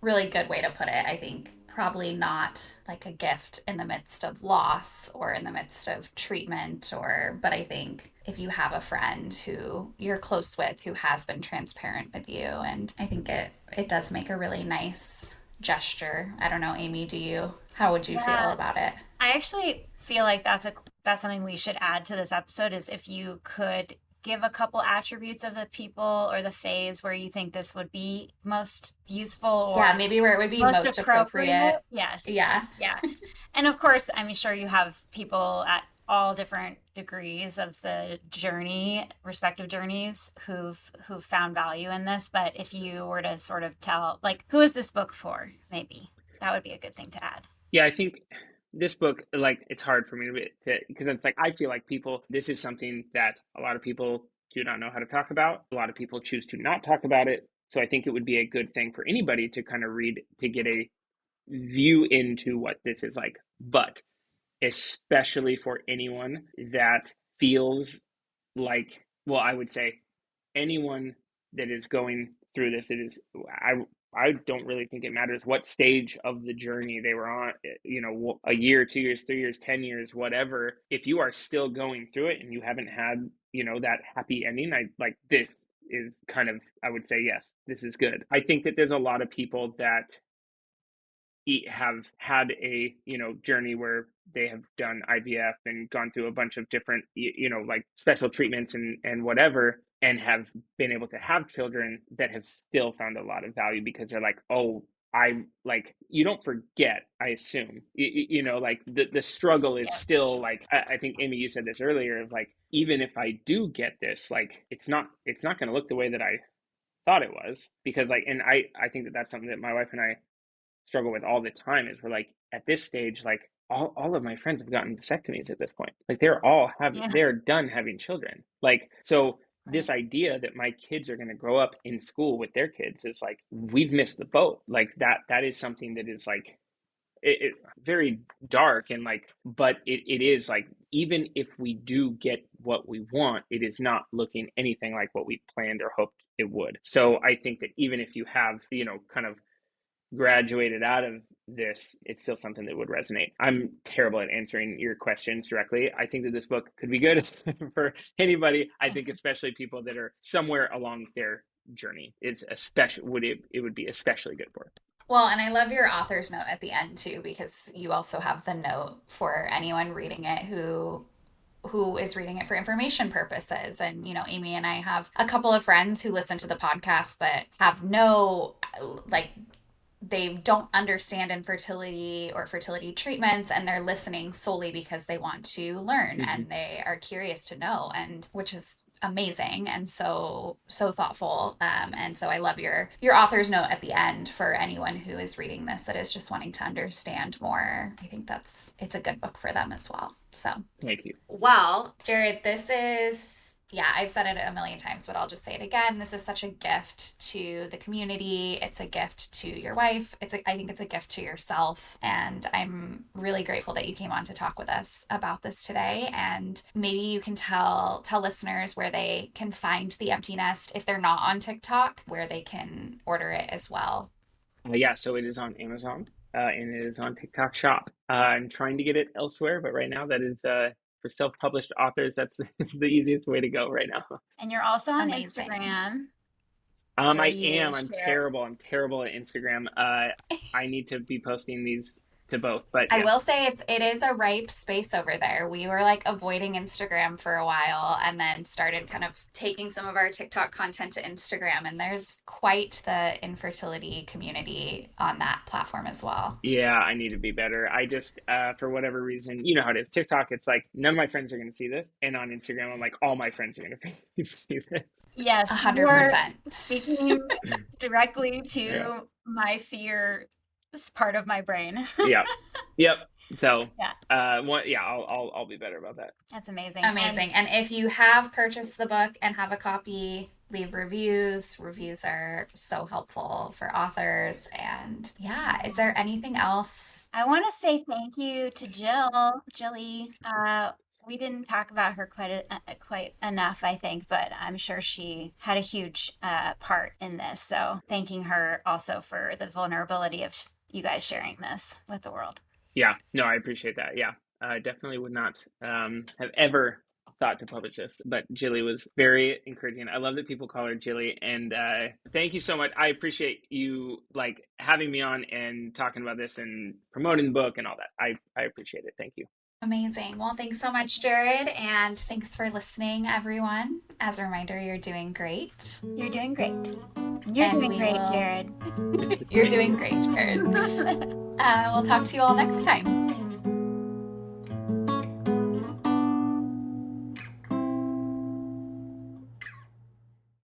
S2: good way to put it. I think probably not like a gift in the midst of loss or in the midst of treatment or but I think if you have a friend who you're close with who has been transparent with you and I think it does make a really nice gesture. I don't know, Amy, do you how would you feel
S3: Yeah.
S2: about it?
S3: I actually feel like that's something we should add to this episode is if you could give a couple attributes of the people or the phase where you think this would be most useful
S2: Yeah,
S3: or
S2: maybe where it would be
S3: most
S2: most appropriate.
S3: appropriate. Yes.
S2: Yeah.
S3: Yeah. And of course, I'm sure you have people at all different degrees of the journey, respective journeys, who've found value in this. But if you were to sort of tell, like, who is this book for? Maybe that would be a good thing to add.
S1: Yeah, I think this book, like, it's hard for me to because it's like I feel like people, this is something that a lot of people do not know how to talk about. A lot of people choose to not talk about it. So I think it would be a good thing for anybody to kind of read to get a view into what this is like. But especially for anyone that feels like, well, I would say anyone that is going through this, it is, I don't really think it matters what stage of the journey they were on, you know, a year, 2 years, 3 years, 10 years, whatever. If you are still going through it and you haven't had, you know, that happy ending, I like this is kind of, I would say, yes, this is good. I think that there's a lot of people that have had a, you know, journey where they have done IVF and gone through a bunch of different, you know, like special treatments and whatever, and have been able to have children that have still found a lot of value because they're like, oh, I like, you don't forget, I assume, you know, like the struggle is
S3: Yeah.
S1: still like, I think Amy, you said this earlier, of like, even if I do get this, like, it's not going to look the way that I thought it was, because like, and I think that that's something that my wife and I struggle with all the time, is we're like, at this stage, like, all of my friends have gotten vasectomies at this point. Like,
S3: Yeah.
S1: they're done having children. Like, so this
S3: Right.
S1: idea that my kids are going to grow up in school with their kids is like, we've missed the boat. Like, that is something that is like, it very dark, and like, but it is like, even if we do get what we want, it is not looking anything like what we planned or hoped it would. So I think that even if you have, you know, kind of graduated out of this, it's still something that would resonate. I'm terrible at answering your questions directly. I think that this book could be good for anybody. I think especially people that are somewhere along their journey. It's especially it would be especially good for.
S2: Well, and I love your author's note at the end too, because you also have the note for anyone reading it who is reading it for information purposes. And, you know, Amy and I have a couple of friends who listen to the podcast that have no, like, they don't understand infertility or fertility treatments and they're listening solely because they want to learn
S1: Mm-hmm.
S2: and they are curious to know and which is amazing and so thoughtful and so I love your author's note at the end for anyone who is reading this that is just wanting to understand more. I think it's a good book for them as well. So
S1: Thank you.
S2: well, Jared, this is, yeah, I've said it a million times, but I'll just say it again. This is such a gift to the community. It's a gift to your wife. I think it's a gift to yourself. And I'm really grateful that you came on to talk with us about this today. And maybe you can tell listeners where they can find the Empty Nest if they're not on TikTok, where they can order it as well.
S1: Yeah, so it is on Amazon, and it is on TikTok Shop. I'm trying to get it elsewhere, but right now that is, for self-published authors, that's the easiest way to go right now.
S3: And you're also on
S2: Amazing.
S3: Instagram where
S1: I
S3: you
S1: am. I'm
S3: share.
S1: terrible. I'm terrible at Instagram. I need to be posting these to both, but
S2: I
S1: yeah.
S2: will say it is a ripe space over there. We were like avoiding Instagram for a while and then started kind of taking some of our TikTok content to Instagram and there's quite the infertility community on that platform as well.
S1: Yeah, I need to be better. I just, for whatever reason, you know how it is. TikTok, it's like none of my friends are going to see this, and on Instagram, I'm like, all my friends are going to see this.
S2: A
S3: Yes, you
S2: hundred
S3: are
S2: percent.
S3: speaking directly
S1: Yeah.
S3: to my fear part of my brain.
S1: Yep. Yep. So,
S3: Yeah.
S1: I'll be better about that.
S3: That's amazing.
S2: Amazing. And if you have purchased the book and have a copy, leave reviews. Reviews are so helpful for authors. And yeah, is there anything else?
S3: I want to say thank you to Jilly. We didn't talk about her quite enough, I think, but I'm sure she had a huge part in this. So thanking her also for the vulnerability of you guys sharing this with the world.
S1: Yeah, no, I appreciate that. Yeah, I definitely would not have ever thought to publish this, but Jilly was very encouraging. I love that people call her Jilly, and thank you so much. I appreciate you like having me on and talking about this and promoting the book and all that. I appreciate it. Thank you.
S2: Amazing. Well, thanks so much, Jared. And thanks for listening, everyone. As a reminder, you're doing great.
S3: You're doing great. You're
S2: And
S3: doing
S2: we
S3: great,
S2: will-
S3: Jared.
S2: You're doing great, Jared. We'll talk to you all next time.